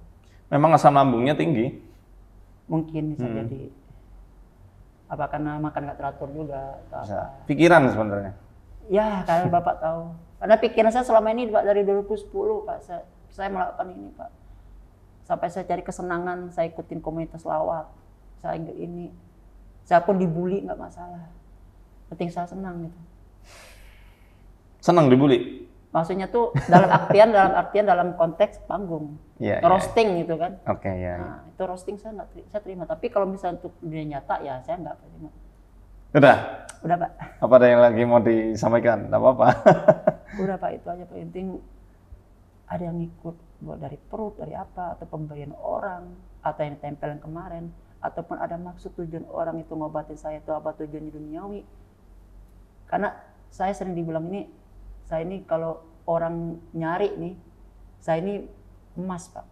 Memang asam lambungnya tinggi? Mungkin bisa jadi. Apa karena makan nggak teratur juga? Atau apa. Pikiran sebenarnya? Ya, kalau Bapak tahu. Karena pikiran saya selama ini Pak dari 2010 Pak, saya melakukan ini Pak. Sampai saya cari kesenangan, saya ikutin komunitas lawak. Saya ini, saya pun dibully nggak masalah. Penting saya senang gitu. Senang dibully? Maksudnya tuh dalam konteks panggung, roasting gitu kan. Oke, ya. Nah, itu roasting saya terima. Tapi kalau misalnya untuk dunia nyata ya saya nggak terima. Udah Pak. Apa ada yang lagi mau disampaikan? Nggak apa-apa. Udah Pak, itu aja penting. Ada yang ikut buat dari perut, dari apa, atau pemberian orang, atau yang tempel yang kemarin, ataupun ada maksud tujuan orang itu ngobatin saya itu apa tujuannya duniawi. Karena saya sering dibilang ini, saya ini kalau orang nyari nih, saya ini emas Pak.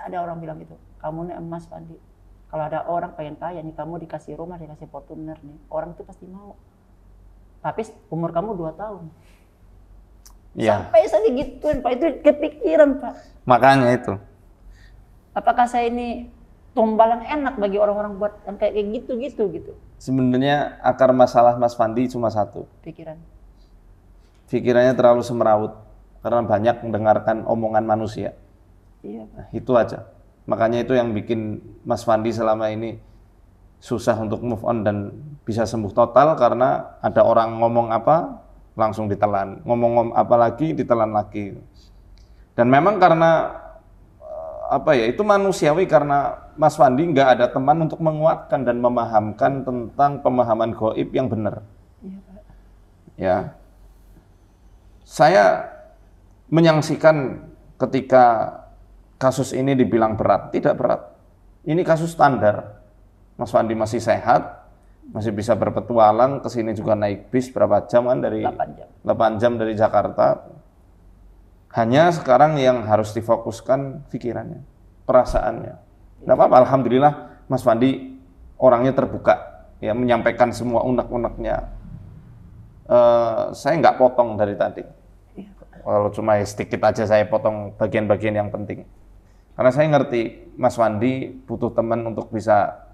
Ada orang bilang gitu, kamu ini emas Pandi. Kalau ada orang pengen kaya nih, kamu dikasih rumah, dikasih Fortuner nih, orang itu pasti mau. Tapi umur kamu 2 tahun. Ya. Sampai saya digituin Pak, itu kepikiran Pak. Makanya itu. Apakah saya ini tumbal yang enak bagi orang-orang buat yang kayak gitu gitu? Sebenarnya akar masalah Mas Fandi cuma satu. Pikiran. Pikirannya terlalu semrawut karena banyak mendengarkan omongan manusia. Iya Pak. Nah, itu aja. Makanya itu yang bikin Mas Fandi selama ini susah untuk move on dan bisa sembuh total karena ada orang ngomong apa langsung ditelan, ngomong apa lagi ditelan lagi. Dan memang karena apa ya, itu manusiawi karena Mas Fandi nggak ada teman untuk menguatkan dan memahamkan tentang pemahaman gaib yang benar. Iya Pak. Ya, saya menyaksikan ketika kasus ini dibilang berat, tidak berat. Ini kasus standar. Mas Fandi masih sehat, masih bisa berpetualang, ke sini juga naik bis berapa jam kan dari 8 jam dari Jakarta. Hanya sekarang yang harus difokuskan pikirannya, perasaannya. Tidak apa-apa, alhamdulillah Mas Fandi orangnya terbuka, ya menyampaikan semua unek-uneknya. Saya nggak potong dari tadi. Kalau cuma sedikit aja saya potong bagian-bagian yang penting. Karena saya ngerti Mas Fandi butuh teman untuk bisa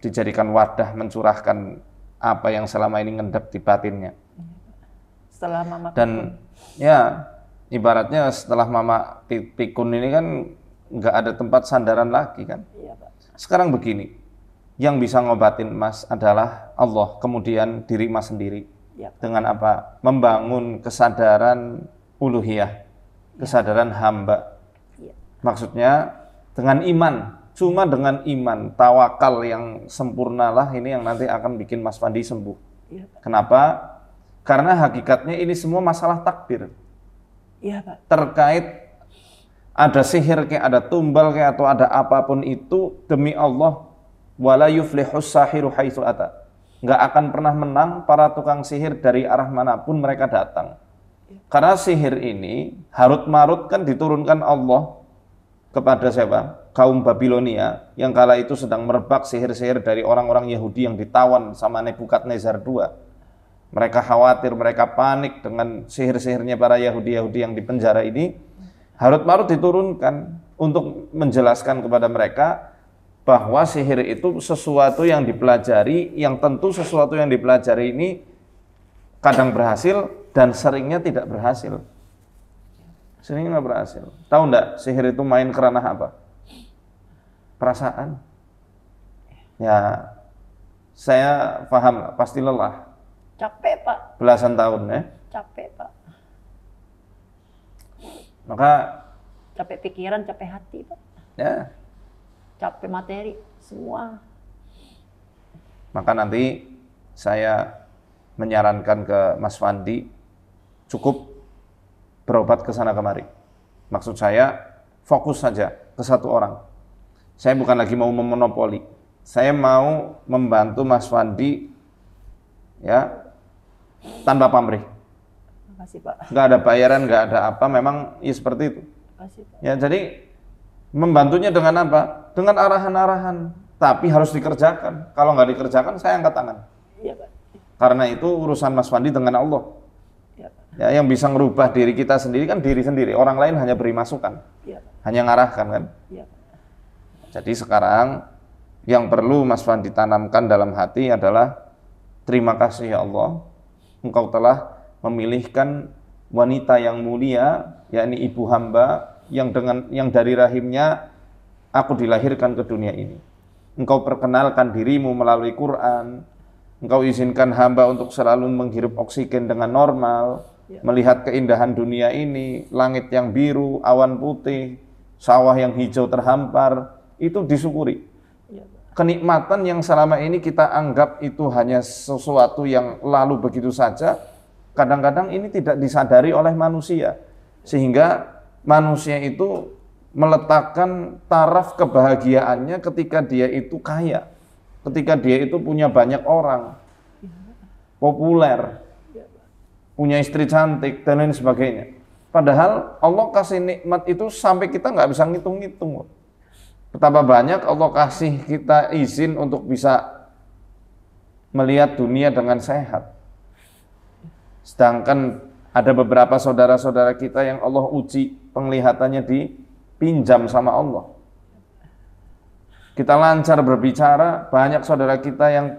dijadikan wadah mencurahkan apa yang selama ini ngendap di batinnya. Setelah Mama dan ya ibaratnya setelah Mama pikun ini kan nggak ada tempat sandaran lagi kan. Iya, Pak. Sekarang begini, yang bisa ngobatin Mas adalah Allah, kemudian diri Mas sendiri. Ya, dengan apa? Membangun kesadaran uluhiyah, kesadaran hamba. Ya. Maksudnya dengan iman. Cuma dengan iman, tawakal yang sempurna lah ini yang nanti akan bikin Mas Fandi sembuh. Ya, kenapa? Karena hakikatnya ini semua masalah takdir. Iya Pak. Terkait ada sihir kayak ada tumbal kayak atau ada apapun itu, demi Allah, wala yuflihus sahiru haitsu ata. Nggak akan pernah menang para tukang sihir dari arah manapun mereka datang. Karena sihir ini harut marut kan diturunkan Allah kepada siapa? Kaum Babilonia yang kala itu sedang merebak sihir-sihir dari orang-orang Yahudi yang ditawan sama Nebukadnezar II. Mereka khawatir, mereka panik dengan sihir-sihirnya para Yahudi-Yahudi yang di penjara ini. Harut Marut diturunkan untuk menjelaskan kepada mereka bahwa sihir itu sesuatu yang dipelajari, yang tentu sesuatu yang dipelajari ini kadang berhasil dan seringnya tidak berhasil. Seringnya nggak berhasil. Tahu nggak sihir itu main kerana apa? Perasaan. Ya, saya paham, pasti lelah. Capek, Pak. Belasan tahun ya. Capek, Pak. Maka Capek pikiran, capek hati, Pak. ya, Capek materi, semua. maka nanti saya menyarankan ke Mas Fandi cukup berobat ke sana kemari. Maksud saya fokus saja ke satu orang. Saya bukan lagi mau memonopoli. Saya mau membantu Mas Fandi ya tanpa pamrih. Makasih, Pak. Nggak ada bayaran, nggak ada apa, memang ya seperti itu. Makasih, Pak. Ya, jadi membantunya dengan apa? Dengan arahan-arahan. Tapi harus dikerjakan. Kalau nggak dikerjakan, saya angkat tangan. Iya, Pak. Karena itu urusan Mas Fandi dengan Allah. Iya, Pak. Ya, yang bisa merubah diri kita sendiri kan diri sendiri. Orang lain hanya beri masukan, Iya, Pak. hanya ngarahkan kan. Iya, Pak. Jadi sekarang yang perlu Mas Fandi tanamkan dalam hati adalah terima kasih ya Allah, Engkau telah memilihkan wanita yang mulia, yakni ibu hamba yang dari rahimnya aku dilahirkan ke dunia ini. Engkau perkenalkan dirimu melalui Quran. Engkau izinkan hamba untuk selalu menghirup oksigen dengan normal, melihat keindahan dunia ini, langit yang biru, awan putih, sawah yang hijau terhampar, itu disyukuri. Kenikmatan yang selama ini kita anggap itu hanya sesuatu yang lalu begitu saja, kadang-kadang ini tidak disadari oleh manusia. Sehingga manusia itu meletakkan taraf kebahagiaannya ketika dia itu kaya, ketika dia itu punya banyak orang, populer, punya istri cantik, dan lain sebagainya. Padahal Allah kasih nikmat itu sampai kita nggak bisa ngitung-ngitung. Betapa banyak Allah kasih kita izin untuk bisa melihat dunia dengan sehat. Sedangkan ada beberapa saudara-saudara kita yang Allah uji penglihatannya dipinjam sama Allah. Kita lancar berbicara, banyak saudara kita yang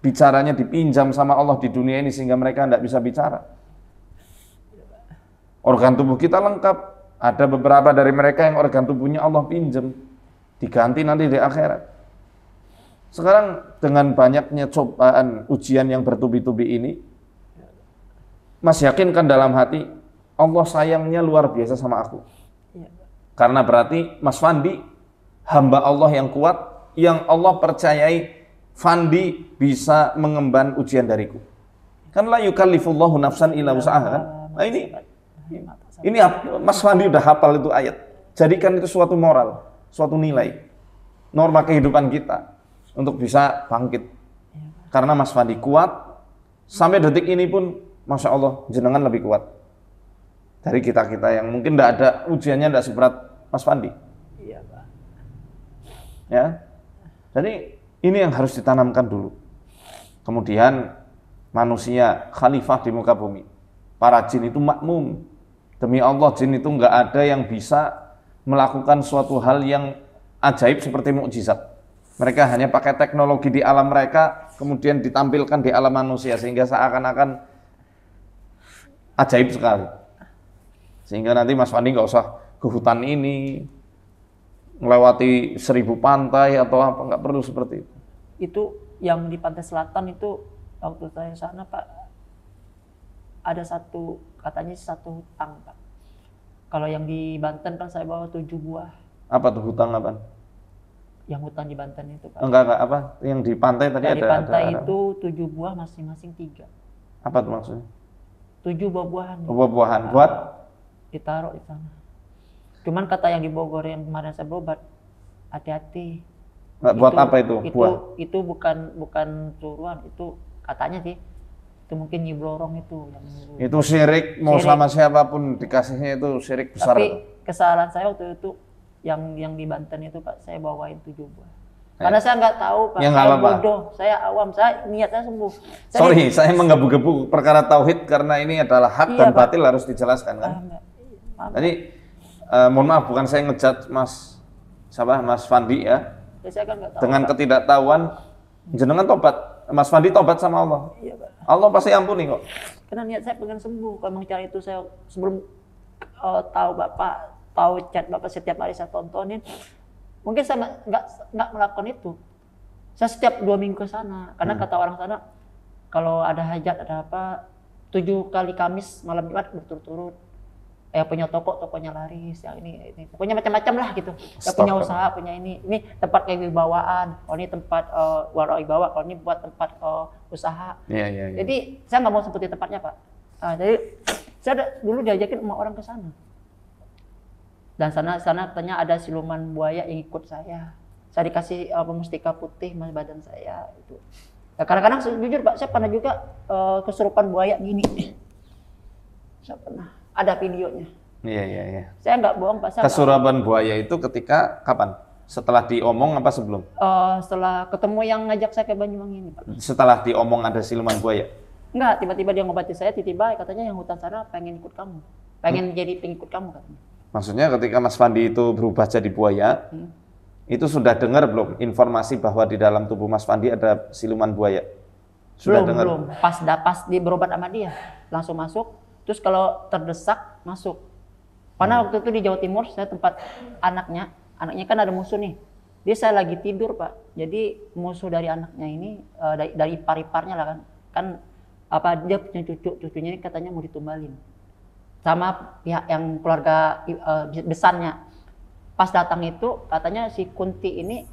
bicaranya dipinjam sama Allah di dunia ini sehingga mereka tidak bisa bicara. Organ tubuh kita lengkap, ada beberapa dari mereka yang organ tubuhnya Allah pinjam, diganti nanti di akhirat. Sekarang dengan banyaknya cobaan, ujian yang bertubi-tubi ini, Mas yakinkan dalam hati, Allah sayangnya luar biasa sama aku. Karena berarti Mas Fandi, hamba Allah yang kuat, yang Allah percayai, Fandi bisa mengemban ujian dariku. Kan la yukallifullahu nafsan illa wus'aha kan? Nah ini Mas Fandi udah hafal itu ayat. Jadikan itu suatu moral, suatu nilai, norma kehidupan kita untuk bisa bangkit. Karena Mas Fandi kuat, sampai detik ini pun Masya Allah, jenengan lebih kuat dari kita-kita yang mungkin tidak ada ujiannya, tidak seberat Mas Fandi. Iya, Pak. Ya, jadi ini yang harus ditanamkan dulu. Kemudian manusia khalifah di muka bumi. Para jin itu makmum. Demi Allah, jin itu nggak ada yang bisa melakukan suatu hal yang ajaib seperti mukjizat. Mereka hanya pakai teknologi di alam mereka, kemudian ditampilkan di alam manusia sehingga seakan-akan ajaib sekali. Sehingga nanti Mas Fandi nggak usah ke hutan ini, melewati 1000 pantai atau apa, nggak perlu seperti itu. Itu yang di pantai selatan itu waktu saya sana, Pak, ada katanya satu hutang, Pak. Kalau yang di Banten kan saya bawa 7 buah. Apa tuh hutang apa? Yang hutan di Banten itu, Pak. Enggak apa? Yang di pantai tadi di pantai itu 7 buah, masing-masing 3. Apa tuh maksudnya? 7 buah-buahan. Buah-buahan buat? Ditaruh di sana. Cuman kata yang di Bogor yang kemarin saya berobat, hati-hati. Buat apa itu? Buah? Itu bukan suruhan, itu katanya sih. Itu mungkin Nyi Blorong itu. Itu syirik, mau syirik. sama siapapun dikasihnya itu syirik besar. Tapi kesalahan saya waktu itu yang di Banten itu, Pak, saya bawain 7 buah. Karena saya nggak tahu, Pak, ya, saya bodoh, saya awam, saya niatnya sembuh. Saya menggebu-gebu perkara tauhid karena ini adalah hak dan batil harus dijelaskan kan. Jadi mohon maaf, bukan saya ngejat Mas Fandi ya. Ya, saya kan nggak tahu, Dengan Pak. ketidaktahuan, jenengan tobat, Mas Fandi tobat sama Allah. Iya, Pak. Allah pasti ampuni kok. Karena niat saya pengen sembuh. Kalau memang cara itu saya sebelum tahu Bapak, tahu chat Bapak setiap hari saya tontonin, mungkin saya nggak melakukan itu. Saya setiap 2 minggu ke sana, karena kata orang sana kalau ada hajat ada apa 7 kali Kamis malam Jumat berturut-turut. Punya tokonya laris, yang ini pokoknya macam-macam lah gitu. Ya, punya usaha, punya ini tempat kewibawaan, kalau ini tempat warawibawa, kalau ini buat tempat usaha. Iya. Jadi saya nggak mau seperti tempatnya, Pak. Jadi saya dulu diajakin sama orang ke sana. Dan sana katanya ada siluman buaya yang ikut saya. Saya dikasih mustika putih mas badan saya itu. Ya, kadang-kadang jujur Pak, saya pernah juga kesurupan buaya gini. Saya pernah. Ada videonya. Iya. Saya nggak bohong Pak. Kesurupan buaya itu ketika kapan? Setelah diomong apa sebelum? Setelah ketemu yang ngajak saya ke Banyuwangi ini Pak. Setelah diomong ada siluman buaya? Enggak, tiba-tiba dia ngobati saya, tiba-tiba katanya yang hutan sana pengen ikut kamu. Pengen jadi pengikut kamu katanya. Maksudnya ketika Mas Fandi itu berubah jadi buaya, itu sudah dengar belum informasi bahwa di dalam tubuh Mas Fandi ada siluman buaya? Sudah dengar? Belum. Pas di berobat sama dia, langsung masuk. Terus kalau terdesak, masuk. Karena waktu itu di Jawa Timur, saya tempat anaknya kan ada musuh nih. Dia saya lagi tidur Pak. Jadi musuh dari anaknya ini, dari ipar-iparnya lah kan. Kan dia punya cucunya ini katanya mau ditumbalin. Sama pihak yang keluarga besarnya. Pas datang itu katanya si Kunti ini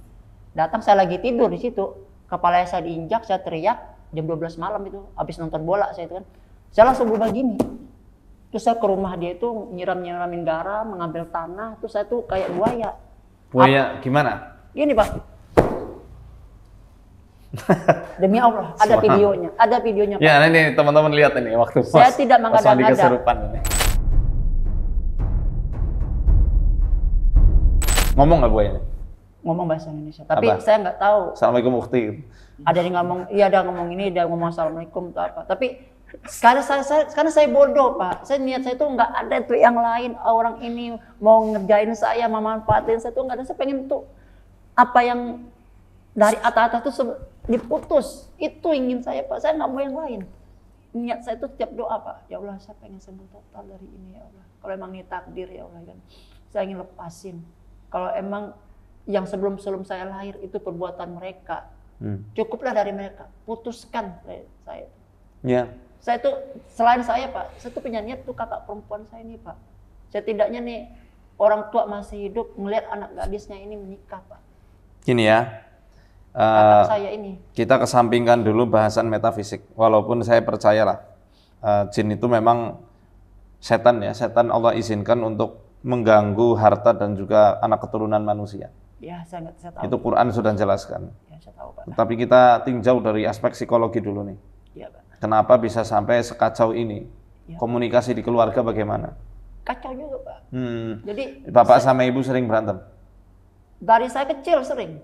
datang, saya lagi tidur di situ. Kepala saya diinjak, saya teriak jam 12 malam itu. Habis nonton bola saya itu kan. Saya langsung berubah gini. Terus saya ke rumah dia itu nyiramin garam, mengambil tanah. Terus saya tuh kayak buaya. Buaya gimana? Gini Pak. Demi Allah, ada videonya. Ada videonya Pak. Ya ini teman-teman lihat ini waktu saya tidak mengada-ngada. Kesurupan ini. Ngomong nggak buaya ini? Ngomong bahasa Indonesia. Tapi apa? Saya nggak tahu. Assalamualaikum Ukti. Ada yang ngomong, iya ada ngomong ini, ada ngomong assalamualaikum atau apa. Tapi karena saya bodoh Pak. Niat saya tuh nggak ada tuh yang lain. Orang ini mau ngerjain saya, memanfaatin saya tuh nggak ada. Saya pengen tuh apa yang dari atas tuh diputus. Itu ingin saya Pak. Saya nggak mau yang lain. Niat saya tuh setiap doa Pak. Ya Allah, saya pengen sembuh total dari ini ya Allah. Kalau emang ini takdir ya Allah kan. Saya ingin lepasin. Kalau emang yang sebelum saya lahir itu perbuatan mereka, cukuplah dari mereka. Putuskan saya. Ya. Saya tuh selain saya Pak, saya tuh punya niat tuh kakak perempuan saya ini Pak. Setidaknya nih orang tua masih hidup melihat anak gadisnya ini menikah Pak. Gini ya, Kakak saya ini. kita kesampingkan dulu bahasan metafisik. Walaupun saya percayalah jin itu memang setan ya, setan Allah izinkan untuk mengganggu harta dan juga anak keturunan manusia. Ya, saya tahu. Itu Quran sudah jelaskan. Ya, saya tahu Pak. Tapi kita tinjau dari aspek psikologi dulu nih. Iya Pak. Kenapa bisa sampai sekacau ini? Ya. Komunikasi di keluarga bagaimana? Kacau juga Pak. Jadi Bapak sama Ibu sering berantem? Dari saya kecil sering.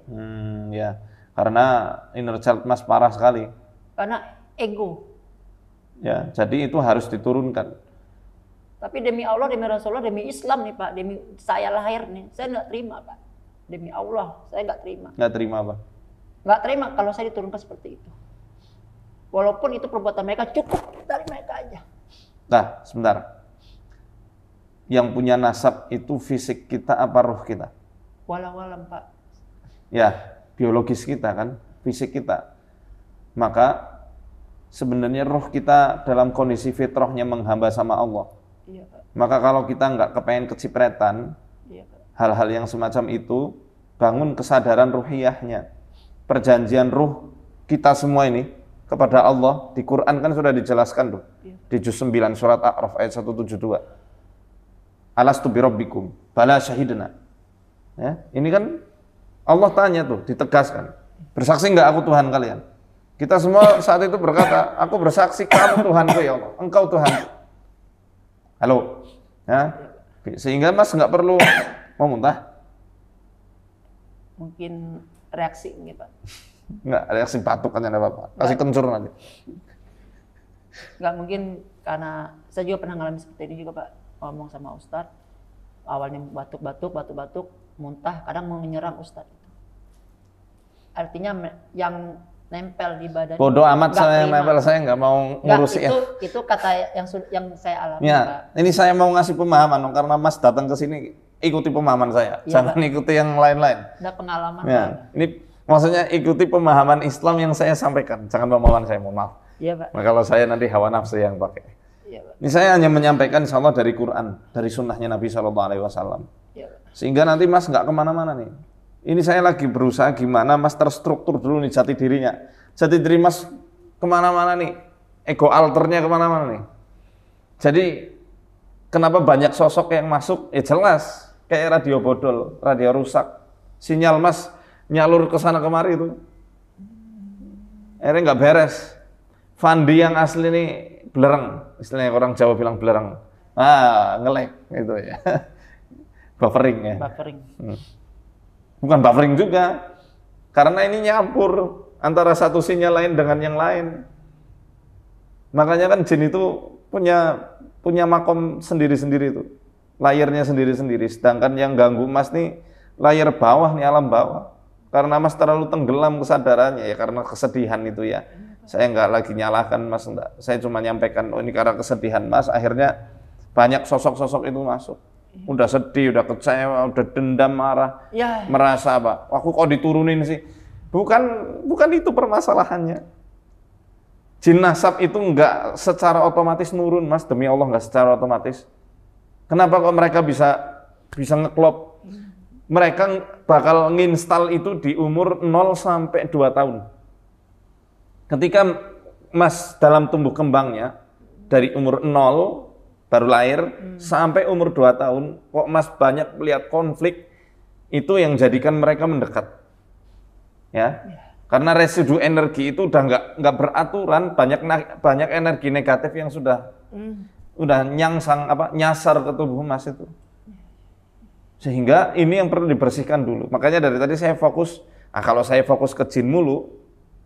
Ya, karena inner child Mas parah sekali. Karena ego. Ya, jadi itu harus diturunkan. Tapi demi Allah, demi Rasulullah, demi Islam nih Pak, demi saya lahir nih, saya nggak terima Pak. Demi Allah, saya nggak terima. Nggak terima apa? Nggak terima kalau saya diturunkan seperti itu. Walaupun itu perbuatan mereka, cukup dari mereka aja. Nah, sebentar. Yang punya nasab itu fisik kita apa roh kita? Walau-walam Pak. Ya, biologis kita kan, fisik kita. Maka sebenarnya roh kita dalam kondisi fitrahnya menghamba sama Allah. Iya Pak. Maka kalau kita nggak kepengen kecipretan, Iya Pak. hal-hal yang semacam itu, bangun kesadaran ruhiyahnya. Perjanjian ruh kita semua ini kepada Allah, di Quran kan sudah dijelaskan tuh. Iya. Di juz 9 surat A'raf ayat 172. Alastu birabbikum, bala syahidna. Ya, ini kan Allah tanya tuh, ditegaskan. Bersaksi nggak aku Tuhan kalian? Kita semua saat itu berkata, aku bersaksi kamu Tuhanku ya Allah, engkau Tuhanku. Halo, ya, sehingga Mas nggak perlu mau muntah. Mungkin reaksi ini Pak. Nggak, reaksi batuk kan ada apa-apa. Kasih kencur nanti. Nggak mungkin, karena saya juga pernah ngalamin seperti ini juga Pak. Ngomong sama Ustadz, awalnya batuk-batuk, muntah, kadang mau menyerang Ustadz. Artinya yang nempel di badan. Bodoh amat saya yang nempel, saya nggak mau ngurusin. Itu kata yang saya alami. Ya, ini saya mau ngasih pemahaman, karena Mas datang ke sini ikuti pemahaman saya, ya, jangan ikuti yang lain-lain. Ada pengalaman. Ya, ini maksudnya ikuti pemahaman Islam yang saya sampaikan, jangan pemahaman saya, mohon maaf. Iya Pak. Nah, kalau saya nanti hawa nafsu yang pakai. Iya Pak. Ini saya hanya menyampaikan insya Allah dari Quran, dari sunnahnya Nabi SAW. Iya Pak. Sehingga nanti Mas nggak kemana-mana nih. Ini saya lagi berusaha gimana Mas terstruktur dulu nih jati dirinya. Jati diri Mas kemana-mana nih. Ego alternya kemana-mana nih. Jadi kenapa banyak sosok yang masuk? Ya jelas, kayak radio bodol, radio rusak. Sinyal Mas nyalur ke sana kemari itu. Akhirnya nggak beres. Fandi yang asli nih belerang. Istilahnya orang Jawa bilang belerang. Nge-lag gitu ya. Buffering ya. Buffering. Bukan buffering juga, karena ini nyampur antara satu sinyal lain dengan yang lain. Makanya kan jin itu punya makom sendiri-sendiri itu, layarnya sendiri-sendiri. Sedangkan yang ganggu Mas nih layar bawah nih, alam bawah. Karena Mas terlalu tenggelam kesadarannya ya, karena kesedihan itu ya. Saya nggak lagi nyalahkan Mas, enggak. Saya cuma nyampaikan, ini karena kesedihan Mas, akhirnya banyak sosok-sosok itu masuk. Udah sedih, udah kecewa, udah dendam, marah, ya. Merasa apa? Aku kok diturunin sih? Bukan itu permasalahannya. Jin nasab itu enggak secara otomatis nurun, Mas, demi Allah enggak secara otomatis. Kenapa kok mereka bisa ngeklop? Mereka bakal nginstal itu di umur 0 sampai 2 tahun. Ketika Mas dalam tumbuh kembangnya dari umur 0 baru lahir, sampai umur 2 tahun, kok Mas banyak melihat konflik, itu yang jadikan mereka mendekat. Ya, karena residu energi itu udah nggak beraturan, banyak energi negatif yang sudah nyasar ke tubuh Mas itu. Sehingga ini yang perlu dibersihkan dulu. Makanya dari tadi saya fokus, kalau saya fokus ke jin mulu,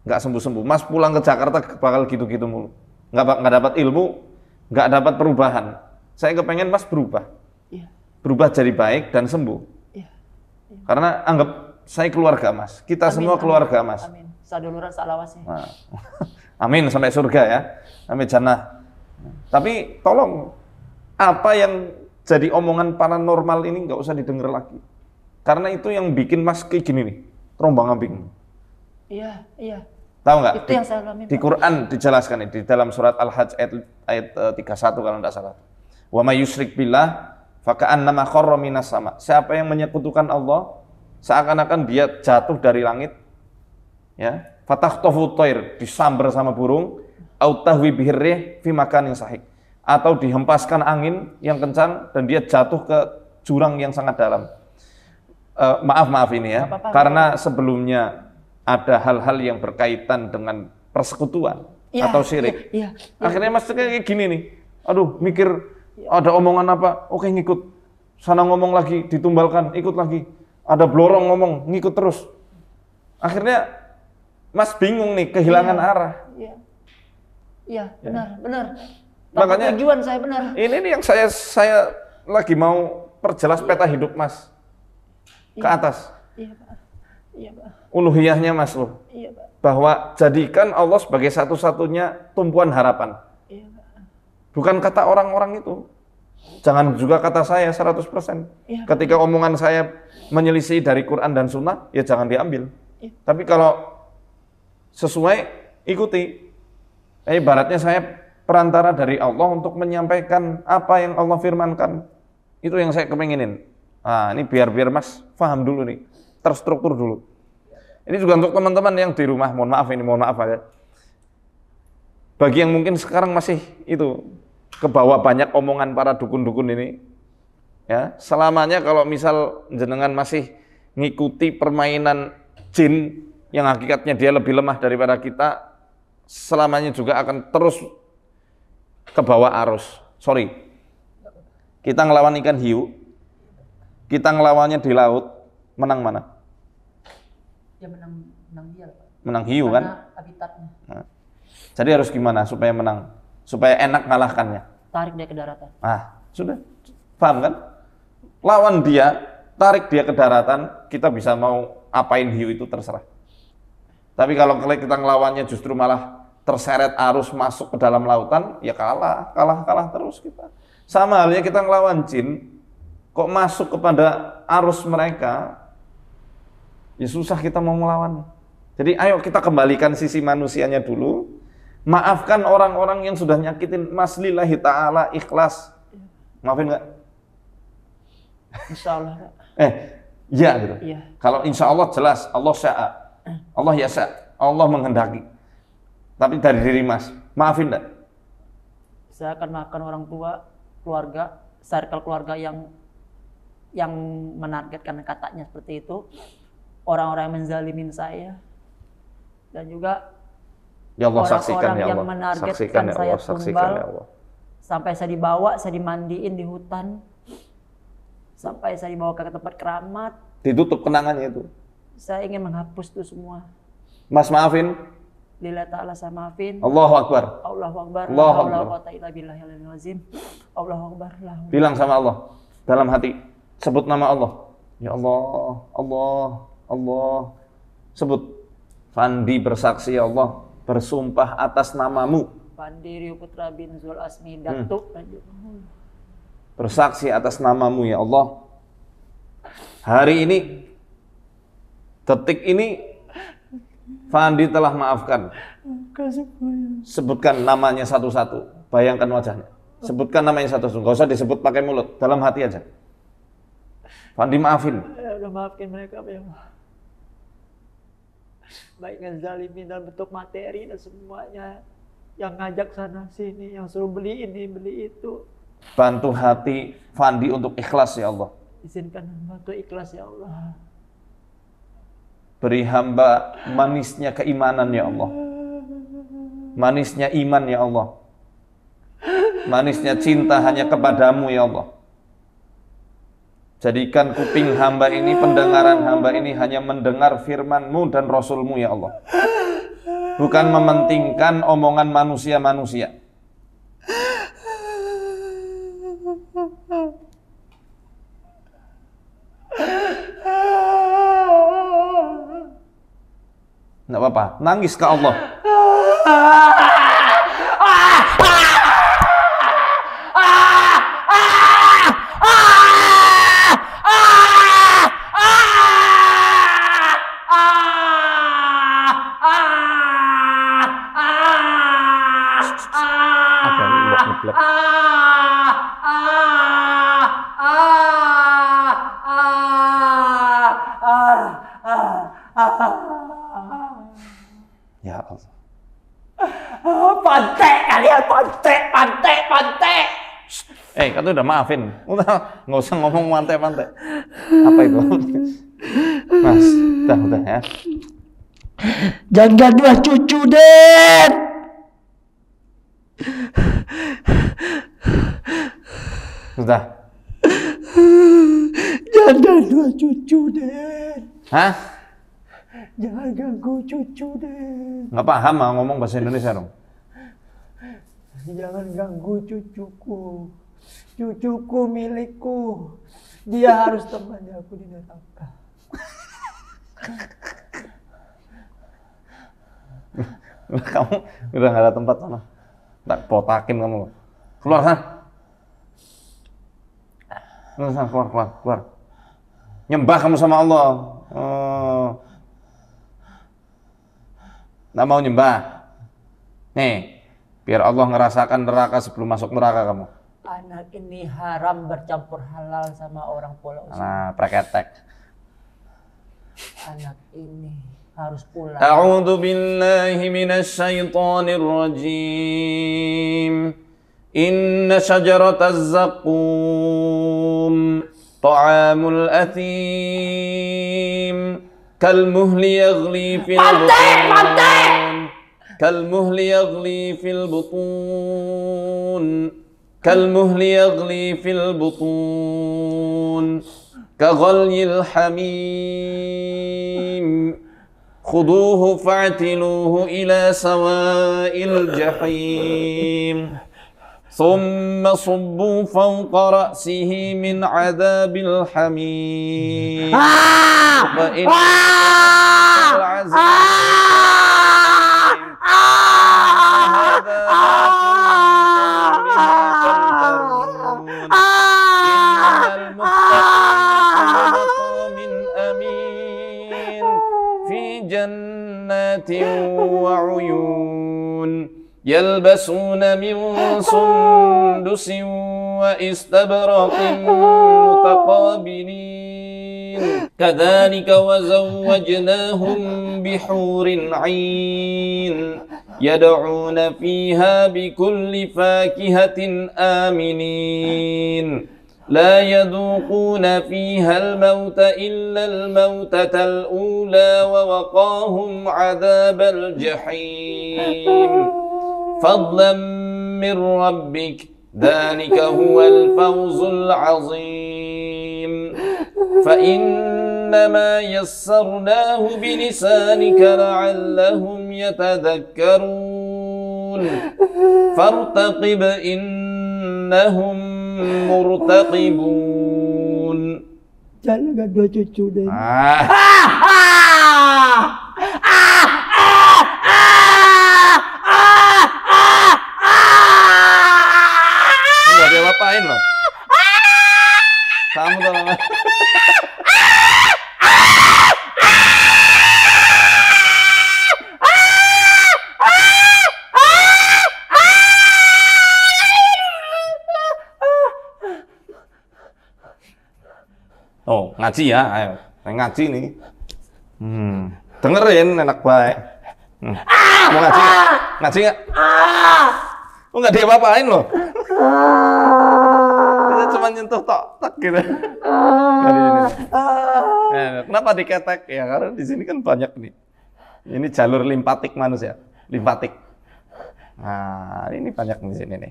nggak sembuh-sembuh. Mas pulang ke Jakarta bakal gitu-gitu mulu. Nggak dapat ilmu, nggak dapat perubahan. Saya kepengen Mas berubah. Ya. Berubah jadi baik dan sembuh. Ya. Ya. Karena anggap saya keluarga Mas. Kita semua keluarga Mas. Amin. Saduluran salawasnya. Nah. Amin sampai surga ya. Sampai jannah. Tapi tolong, apa yang jadi omongan paranormal ini nggak usah didengar lagi. Karena itu yang bikin Mas kayak gini nih, terombang-ambing. Iya, iya. Tahu nggak? Itu yang saya alami. Di Quran dijelaskan nih, di dalam surat Al-Hajj ayat 31 kalau tidak salah. Wa may yusyrik billah faka'annama kharra minas sama. Siapa yang menyekutukan Allah, seakan-akan dia jatuh dari langit. Ya, fatakhtafu thair, disambar sama burung, au tahwi bihir rih fi makanin sahik. Atau dihempaskan angin yang kencang dan dia jatuh ke jurang yang sangat dalam. Maaf ini ya, karena sebelumnya ada hal-hal yang berkaitan dengan persekutuan atau syirik. Akhirnya Mas kayak gini nih, aduh mikir ada omongan apa, oke ngikut. Sana ngomong lagi, ditumbalkan, ikut lagi. Ada blorong ngomong, ngikut terus. Akhirnya Mas bingung nih, kehilangan arah. Iya, benar. Makanya tujuan saya benar. Ini nih yang saya lagi mau perjelas peta hidup Mas ke atas. Iya Pak. Iya Pak. Uluhiyahnya Mas loh. Iya Pak. Bahwa jadikan Allah sebagai satu-satunya tumpuan harapan. Iya Pak. Bukan kata orang-orang itu. Jangan juga kata saya 100%. Iya, ketika omongan saya menyelisih dari Quran dan Sunnah, ya jangan diambil. Iya. Tapi kalau sesuai, ikuti. Ibaratnya saya perantara dari Allah untuk menyampaikan apa yang Allah firmankan. Itu yang saya kepenginin. Nah, ini biar Mas paham dulu nih, terstruktur dulu. Ini juga untuk teman-teman yang di rumah, mohon maaf aja. Bagi yang mungkin sekarang masih itu kebawa banyak omongan para dukun-dukun ini, ya selamanya kalau misal jenengan masih ngikuti permainan jin yang hakikatnya dia lebih lemah daripada kita, selamanya juga akan terus ke bawah arus. Sorry, kita ngelawan ikan hiu, kita ngelawannya di laut, menang mana? Ya menang dia, Pak. Menang hiu kan? Habitatnya. Nah, jadi harus gimana supaya menang? Supaya enak ngalahkannya? Tarik dia ke daratan. Sudah, paham kan? lawan dia, tarik dia ke daratan, kita bisa mau apain hiu itu terserah. Tapi kalau kita ngelawannya justru malah terseret arus masuk ke dalam lautan, ya kalah terus kita. Sama halnya kita ngelawan jin, kok masuk kepada arus mereka, ya susah kita mau melawan. Jadi ayo kita kembalikan sisi manusianya dulu, maafkan orang-orang yang sudah nyakitin Mas lillahi ta'ala, ikhlas. Maafin nggak? Insya Allah. Iya gitu. Iya. Kalau insya Allah jelas, Allah sya'a, Allah yasa, Allah menghendaki. Tapi dari diri Mas, maafin nggak? Saya akan maafkan orang tua, keluarga, circle keluarga yang menargetkan katanya seperti itu, orang-orang yang menzalimin saya, dan juga ya Allah, saksikan ya yang Allah, menargetkan ya saya Allah, saksikan tumbal, ya Allah. Sampai saya dibawa, saya dimandiin di hutan, sampai saya dibawa ke tempat keramat. Ditutup kenangannya itu. Saya ingin menghapus itu semua. Mas maafin. Lillahi ta'ala saya maafin. Allahu Akbar. Allahu Akbar. Allahu Akbar. Allahu Akbar. Bilang sama Allah dalam hati, sebut nama Allah. Ya Allah, Allah, Allah. Sebut. Fandi bersaksi ya Allah, bersumpah atas namamu. Fandi Rio Putra bin Zul Asmi Datuk. Bersaksi atas namamu ya Allah. Hari ini, detik ini, Fandi telah maafkan. Sebutkan namanya satu-satu. Bayangkan wajahnya. Sebutkan namanya satu-satu. Gak usah disebut pakai mulut. Dalam hati aja. Fandi maafin. Ya udah maafin mereka ya Allah. Baik yang zalimin dalam bentuk materi dan semuanya. Yang ngajak sana sini. Yang suruh beli ini, beli itu. Bantu hati Fandi untuk ikhlas ya Allah. Izinkan bantu ikhlas ya Allah. Beri hamba manisnya keimanan ya Allah. Manisnya iman ya Allah. Manisnya cinta hanya kepadamu ya Allah. Jadikan kuping hamba ini, pendengaran hamba ini hanya mendengar firman-Mu dan Rasul-Mu ya Allah. Bukan mementingkan omongan manusia-manusia. Nggak apa-apa, nangis ke Allah. Ya Allah. Pantai kalian, pantai. Kan udah maafin. Udah, nggak usah ngomong pantai. Apa itu? Mas, udah ya. Jangan dua cucu, Den. Sudah. Jangan dua cucu, Den. Hah? Jangan ganggu cucu, Den. Nggak paham mau ngomong bahasa Indonesia dong. Jangan ganggu cucuku. Cucuku milikku. Dia harus temani aku di neraka. Kamu udah nggak ada tempat sana. Tak potakin kamu. Keluar sana. Keluar. Nyembah kamu sama Allah. Nggak mau nyembah. Nih, biar Allah ngerasakan neraka sebelum masuk neraka kamu. Anak ini haram bercampur halal sama orang Pulau Sini. Nah, preketek. Anak ini harus pulang. A'udzu billahi minasy syaithanir rajim. Inna syajarataz zaqum ta'amul athim kalmuhli yaghli fil butun. Kalmuhli yaghli fil butun. Kalmuhli yaghli fil butun. Kaghalyil hamim. Khuduhu fa'tiluhu ila sawa'il jahim. ثم صبوا فوق رأسه من عذاب الحميم فإن العزيز هذا ما كنتم منه تمترون إن المتقين في مقام أمين في جنات وعيون يلبسون من سندس وإستبرق متقابلين كذلك وزوجناهم بحور عين يدعون فيها بكل فاكهة آمنين لا يذوقون فيها الموت إلا الموتة الأولى ووقاهم عذاب الجحيم فضلا من ربك ذلك هو الفوز العظيم فإنما يسرناه بلسانك لعلهم يتذكرون فارتقب إنهم مرتقبون. Jangan gak dua cucu deh. Enggak dia apain loh. Kamu tuh lama. Oh, ngaji ya, ayo. Ngaji nih. Dengerin enak baik. Mau ngaji nggak? Ngaji nggak? Oh, nggak diapa-apain loh. Kita cuma nyentuh tok gitu. Kenapa diketek? Ya karena di sini kan banyak nih. Ini jalur limpatik manusia, limpatik. Nah, ini banyak di sini nih.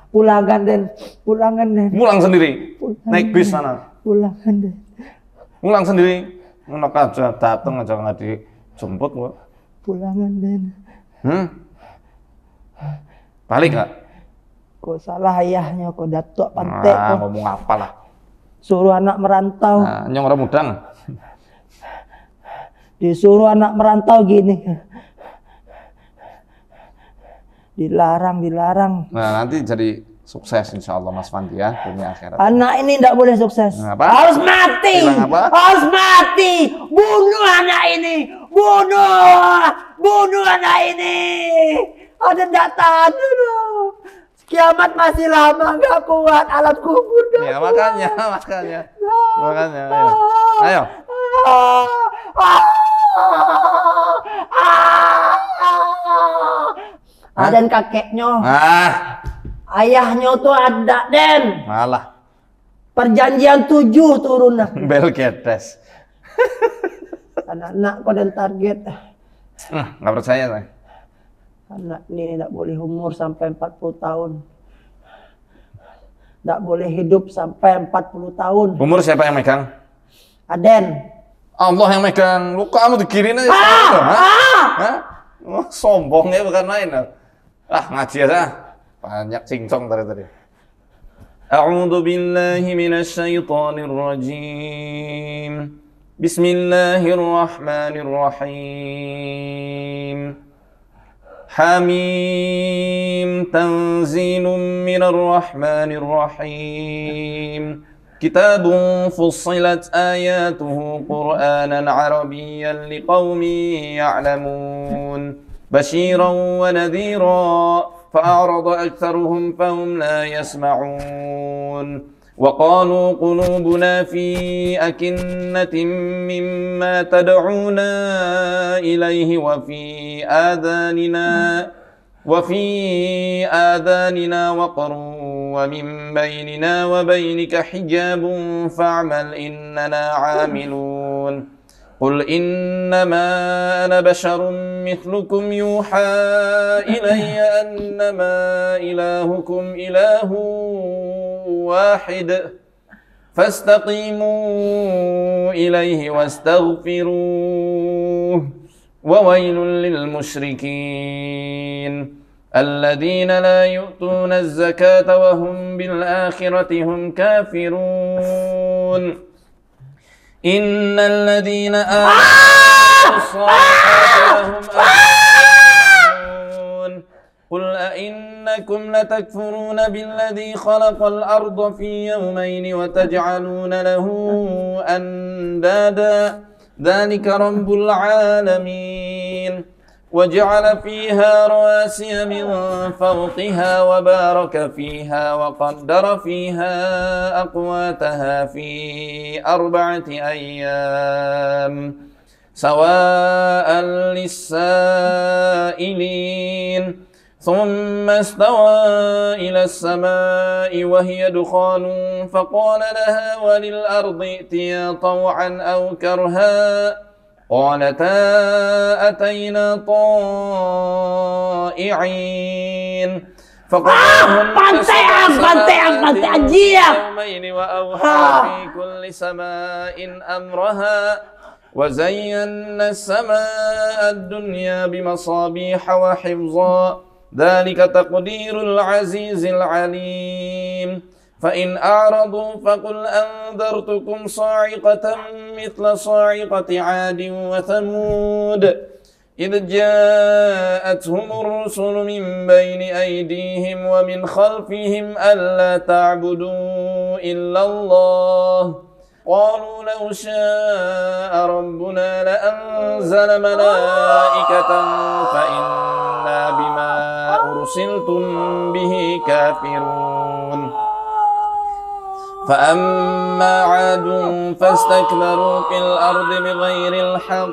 Pulangan Den. Pulang sendiri. Naik bis sana. Pulangan Den. Pulang sendiri. Enak aja, datang aja nggak dijemput gua. Pulangan Den. Balik nggak? Kok salah ayahnya, kok datuk pantek kok. Ngomong apa lah? Suruh anak merantau. Nah, nyong orang mudang. Disuruh anak merantau gini. Dilarang. Nah, nanti jadi sukses insya Allah Mas Fandi ya, dunia akhirat. Anak ini tidak boleh sukses. Apa? Harus mati. Harus mati. Bunuh anak ini. Bunuh anak ini. Ada tidak tahan. Kiamat masih lama, nggak kuat alat kubur. Ya makanya. Ayo. Dan kakeknya. Ayahnya tuh ada, Den. Malah. Perjanjian 7 turunan. Belgedes. Anak-anak kok dan target. Nggak percaya saya. Anak ini tidak boleh umur sampai 40 tahun. Tidak boleh hidup sampai 40 tahun. Umur siapa yang megang? Aden. Allah yang megang. Lu kamu dikirin aja. Oh, sombongnya bukan main. Ngaji aja. Banyak cincong tadi. A'udzu billahi minasy syaithanir rajim. Bismillahirrahmanirrahim. Hamim tanzilun minar rahmanir rahim. Kitabun fussilat ayatuhu Qur'anan Arabiyyan liqaumin ya'lamun. Basyiran wa nadhira. فأعرض أكثرهم فهم لا يسمعون وقالوا قلوبنا في أكنة مما تدعونا إليه وفي آذاننا وقر ومن بيننا وبينك حجاب فاعمل إننا عاملون قل إنما أنا بشر مثلكم يوحى إلي أنما إلهكم إله واحد فاستقيموا إليه واستغفروه وويل للمشركين الذين لا يؤتون الزكاة وهم بالآخرة هم كافرون إن الذين آمنوا الصالحات لهم أجر قل أئنكم لتكفرون بالذي خلق الأرض في يومين وتجعلون له أندادا ذلك رب العالمين وجعل فيها رواسي من فوقها وبارك فيها وقدر فيها أقواتها في 4 أيام سواء للسائلين ثم استوى إلى السماء وهي دخان فقال لها وللأرض ائتيا طوعا أو كرها قالتا أتينا طائعين فقضاهن سبع سماوات يومين وأوحى في كل سماء أمرها وزينا السماء الدنيا بمصابيح وحفظا ذلك تقدير العزيز العليم فإن أعرضوا فقل أنذرتكم صاعقة مثل صاعقة عاد وثمود إذ جاءتهم الرسل من بين أيديهم ومن خلفهم ألا تعبدوا إلا الله قالوا لو شاء ربنا لأنزل ملائكة فإنا بما أرسلتم به كافرون فأما عاد فاستكبروا في الأرض بغير الحق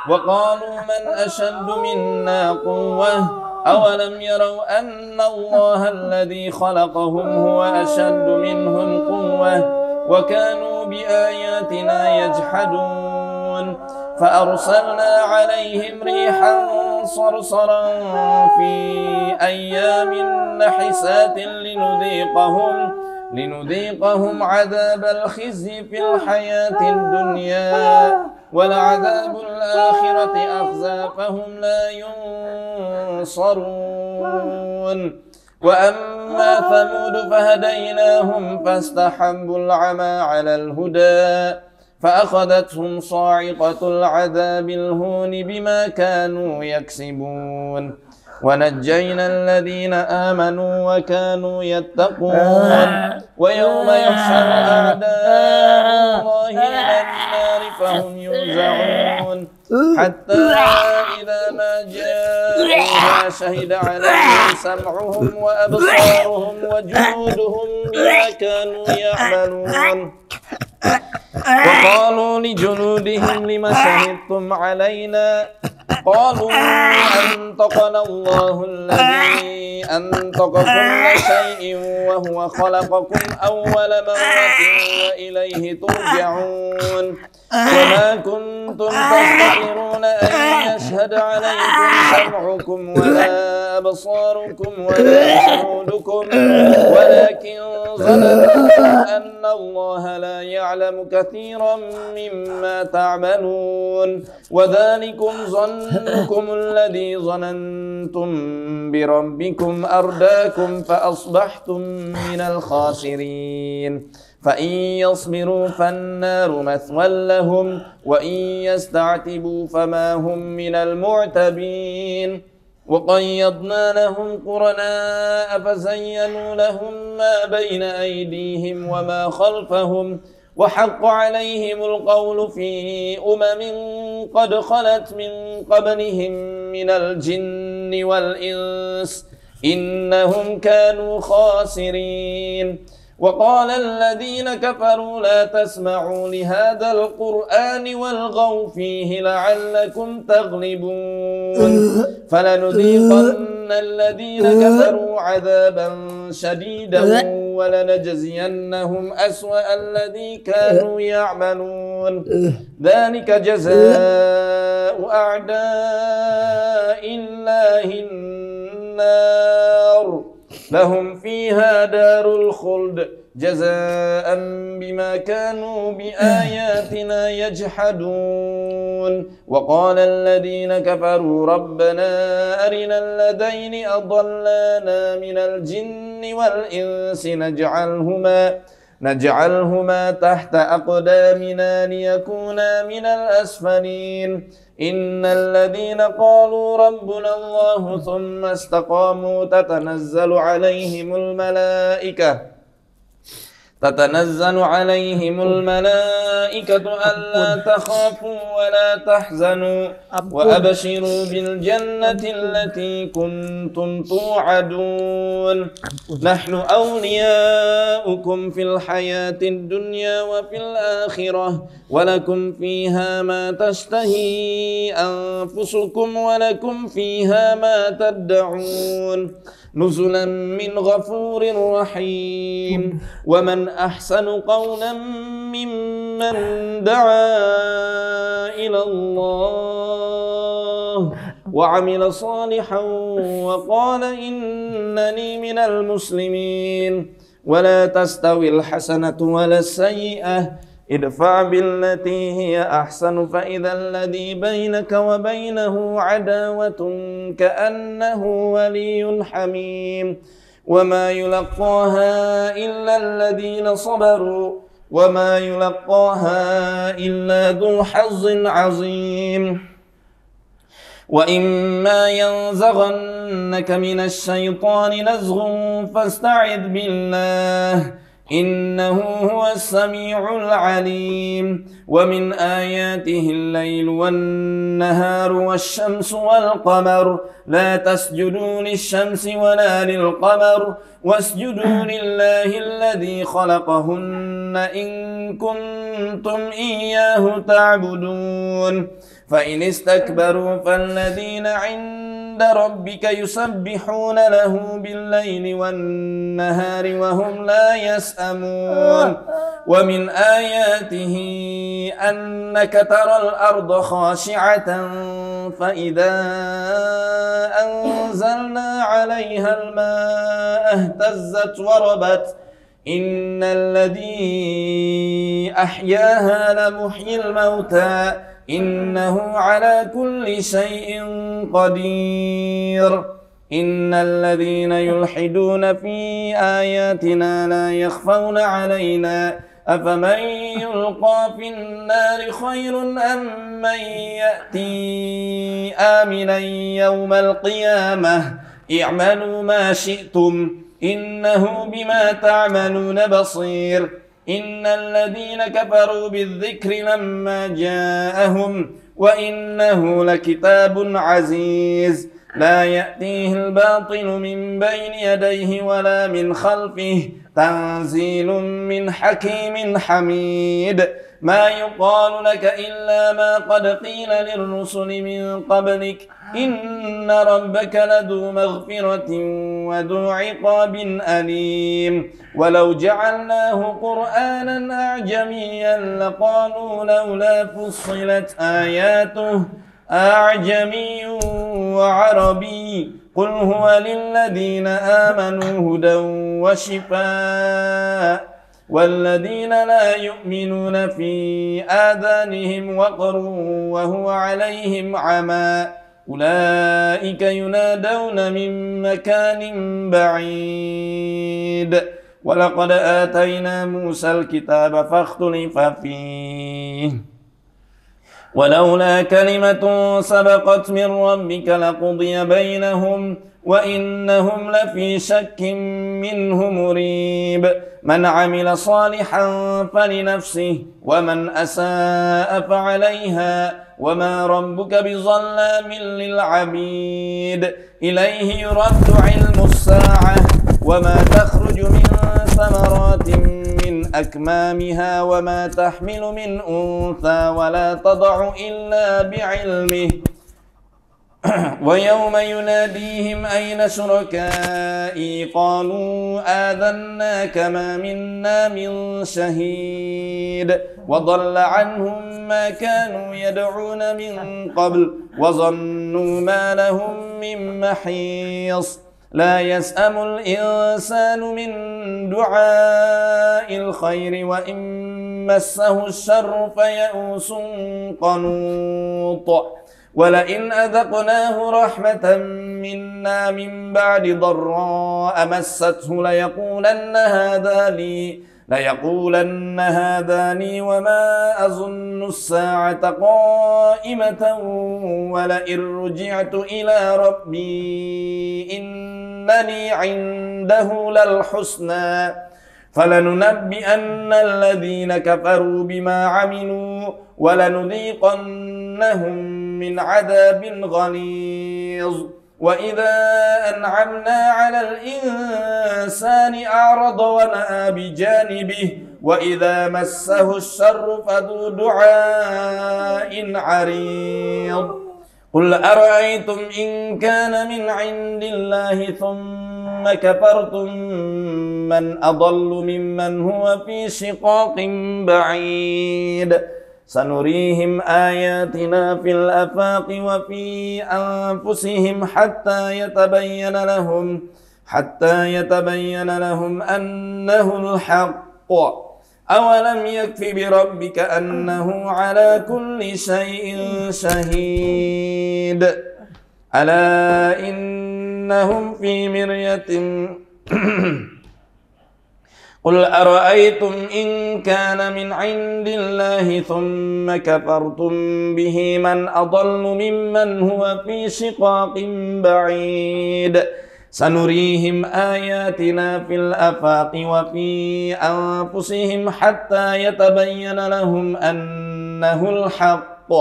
وقالوا من أشد منا قوة أولم يروا أن الله الذي خلقهم هو أشد منهم قوة وكانوا بآياتنا يجحدون فأرسلنا عليهم ريحا صرصرا في أيام نحسات لنذيقهم عذاب الخزي في الحياة الدنيا ولعذاب الآخرة أخزى فهم لا ينصرون وأما ثمود فهديناهم فاستحبوا العمى على الهدى فأخذتهم صاعقة العذاب الهون بما كانوا يكسبون ونجينا الذين آمنوا وكانوا يتقون ويوم يحشر أعداء الله إلى النار فهم يوزعون حتى إذا ما جاءوها شهد عليهم سمعهم وأبصارهم وجلودهم بما كانوا يعملون وقالوا لجلودهم لم شهدتم علينا قالوا أنطقنا الله الذي أنطق كل شيء وهو خلقكم أول مرة وإليه ترجعون وما كنتم تستطيعون أن يشهد عليكم سمعكم ولا أبصاركم ولا جلودكم ولكن ظننتم أن الله لا يعلم كثيرا مما تعملون وذلكم ظنكم الذي ظننتم بربكم أرداكم فأصبحتم من الخاسرين فإن يصبروا فالنار مثوى لهم وإن يستعتبوا فما هم من المعتبين وقيضنا لهم قرناء فزينوا لهم ما بين أيديهم وما خلفهم وحق عليهم القول في قد خلت من قبلهم من الجن والإنس إنهم كانوا خاسرين وقال الذين كفروا لا تسمعوا لهذا القرآن والغوا فيه لعلكم تغلبون فلنذيقن الذين كفروا عذابا شديدا ولنجزينهم أسوأ الذي كانوا يعملون ذلك جزاء أعداء الله النار لهم فيها دار الخلد جزاء بما كانوا بآياتنا يجحدون وقال الذين كفروا ربنا أرنا الذين أضلانا من الجن والإنس نجعلهما تحت أقدامنا ليكونا من الأسفلين إن الذين قالوا ربنا الله ثم استقاموا تتنزل عليهم الملائكة ألا تخافوا ولا تحزنوا وأبشروا بالجنة التي كنتم توعدون نحن أولياؤكم في الحياة الدنيا وفي الآخرة ولكم فيها ما تشتهي أنفسكم ولكم فيها ما تدعون نزلا من غفور رحيم ومن أحسن قولا ممن دعا إلى الله وعمل صالحا وقال إنني من المسلمين ولا تستوي الحسنة ولا السيئة ادفع بالتي هي أحسن فإذا الذي بينك وبينه عداوة كأنه ولي حميم وما يلقاها إلا الذين صبروا وما يلقاها إلا ذو حظ عظيم وإما ينزغنك من الشيطان نزغ فاستعذ بالله إنه هو السميع العليم ومن آياته الليل والنهار والشمس والقمر لا تسجدوا للشمس ولا للقمر واسجدوا لله الذي خلقهن إن كنتم إياه تعبدون فإن استكبروا فالذين عند ربك يسبحون له بالليل والنهار وهم لا يسأمون ومن آياته أنك ترى الأرض خاشعة فإذا أنزلنا عليها الماء اهتزت وربت إن الذي أحياها لمحيي الموتى إنه على كل شيء قدير إن الذين يلحدون في آياتنا لا يخفون علينا أفمن يلقى في النار خير أم من يأتي آمنا يوم القيامة اعملوا ما شئتم إنه بما تعملون بصير إن الذين كفروا بالذكر لما جاءهم وإنه لكتاب عزيز لا يأتيه الباطل من بين يديه ولا من خلفه تنزيل من حكيم حميد ما يقال لك إلا ما قد قيل للرسل من قبلك إن ربك لذو مغفرة وذو عقاب أليم ولو جعلناه قرآنا أعجميا لقالوا لولا فصلت آياته أعجمي وعربي قل هو للذين آمنوا هدى وشفاء والذين لا يؤمنون في آذانهم وقر وهو عليهم عمى أولئك ينادون من مكان بعيد ولقد آتينا موسى الكتاب فاختلف فيه ولولا كلمة سبقت من ربك لقضي بينهم وإنهم لفي شك منه مريب من عمل صالحا فلنفسه ومن أساء فعليها وما ربك بظلام للعبيد إليه يرد علم الساعة وما تخرج من ثمرات من أكمامها وما تحمل من أنثى ولا تضع إلا بعلمه ويوم يناديهم أين شركائي قالوا آذناك ما منا من شهيد وضل عنهم ما كانوا يدعون من قبل وظنوا ما لهم من محيص لا يسأم الإنسان من دعاء الخير وإن مسه الشر فيئوس قنوط ولئن أذقناه رحمة منا من بعد ضراء مسته ليقولن هذا لي وما أظن الساعة قائمة ولئن رجعت إلى ربي إن لي عنده للحسنى فلننبئن الذين كفروا بما عملوا ولنذيقنهم من عذاب غليظ وإذا أنعمنا على الإنسان أعرض ونأى بجانبه وإذا مسه الشر فذو دعاء عريض قل أرأيتم إن كان من عند الله ثم كفرتم من أضل ممن هو في شقاق بعيد سنريهم آياتنا في الآفاق وفي أنفسهم حتى يتبين لهم أنه الحق أولم يكف بربك أنه على كل شيء شهيد ألا إنهم في مرية قل أرأيتم إن كان من عند الله ثم كفرتم به من أضل ممن هو في شقاق بعيد سنريهم آياتنا في الآفاق وفي أنفسهم حتى يتبين لهم أنه الحق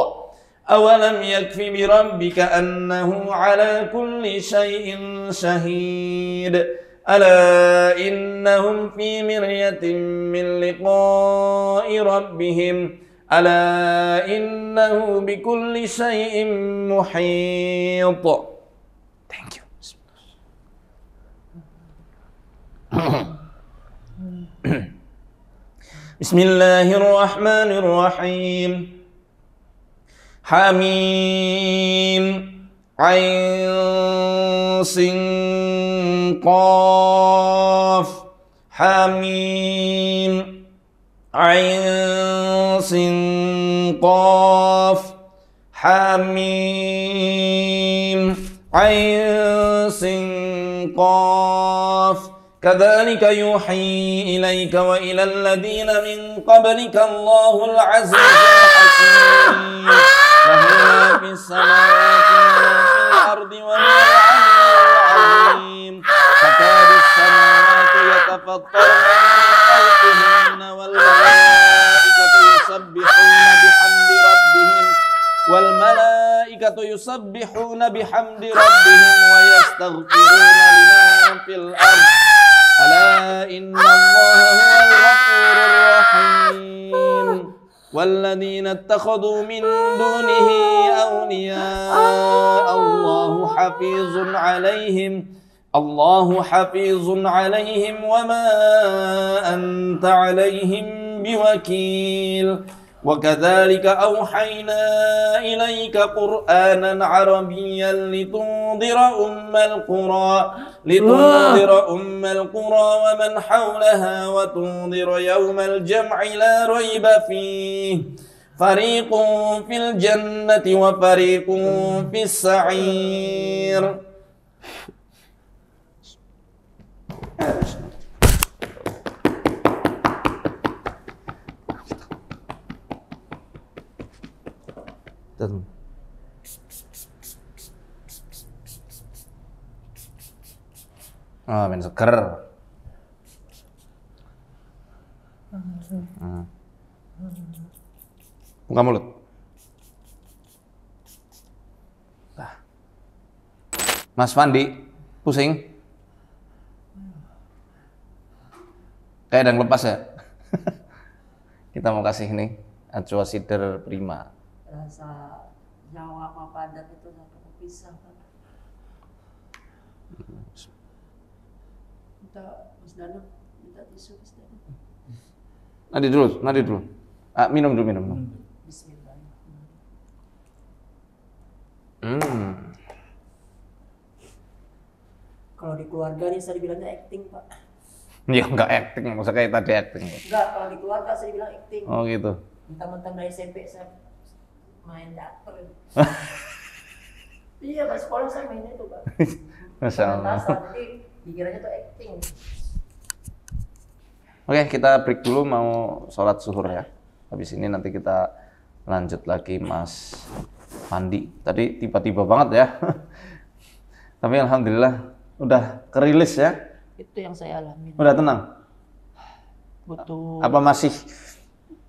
أولم يكف بربك أنه على كل شيء شهيد ألا إنهم في مرية من لقاء ربهم ألا إنه بكل شيء محيط. Thank you. بسم الله الرحمن الرحيم حميم عين سين قاف حميم عين سين قاف حميم عين سين قاف كذلك يوحي إليك وإلى الذين من قبلك الله العزيز الحكيم له ما في السماوات وما في الأرض وما العظيم تكاد السماوات يتفطرن من فوقهن والملائكة يسبحون بحمد ربهم ويستغفرون لمن في الأرض ألا إن الله هو الغفور الرحيم والذين اتخذوا من دونه أولياء الله حفيظ عليهم وما أنت عليهم بوكيل وكذلك أوحينا إليك قرآنا عربيا لتنذر أم القرى ومن حولها وتنذر يوم الجمع لا ريب فيه فريق في الجنة وفريق في السعير. Men seger. Buka mulut. Mas Fandi, pusing? Kayak ada yang lepas ya? Kita mau kasih nih Acua Sider Prima. Rasa Jawa sama padat itu satu kepisah kan. Minta Mas Danang, minta tisu Mas Danang. Nadi dulu. Minum dulu. Bismillahirrahmanirrahim. Kalau di keluarga nih saya dibilangnya acting, Pak. Ya nggak acting, masa kayak tadi acting. Enggak, kalau di keluarga saya dibilang acting. Oh gitu. Mentang-mentang dari SMP saya main teater. Iya, pas sekolah saya mainnya itu, Pak. Masya Allah. Jadi pikirannya tuh acting. Oke, kita break dulu mau sholat zuhur ya. Habis ini nanti kita lanjut lagi Mas Pandi. Tadi tiba-tiba banget ya. Tapi alhamdulillah udah kerilis ya. Itu yang saya alami. Udah tenang. Butuh. Apa masih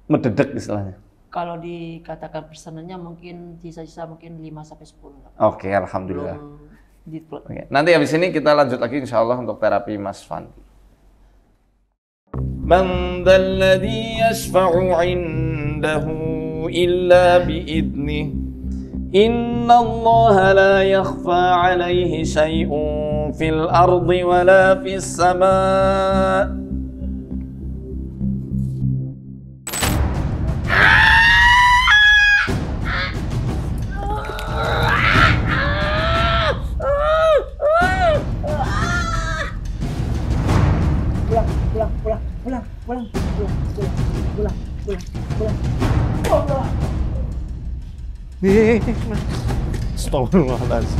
mededek istilahnya? Kalau dikatakan persenannya mungkin sisa-sisa mungkin 5 sampai 10 lah. Oke, alhamdulillah. Oke. Nanti habis ini kita lanjut lagi insya Allah untuk terapi Mas Fandi. Man dzalladzi yashfa'u 'indahu illa bi'idnih. Inna Allah la yakhfa 'alaihi syai'un fil ardi wala fis sama'. Pulang. Astagfirullahaladzim.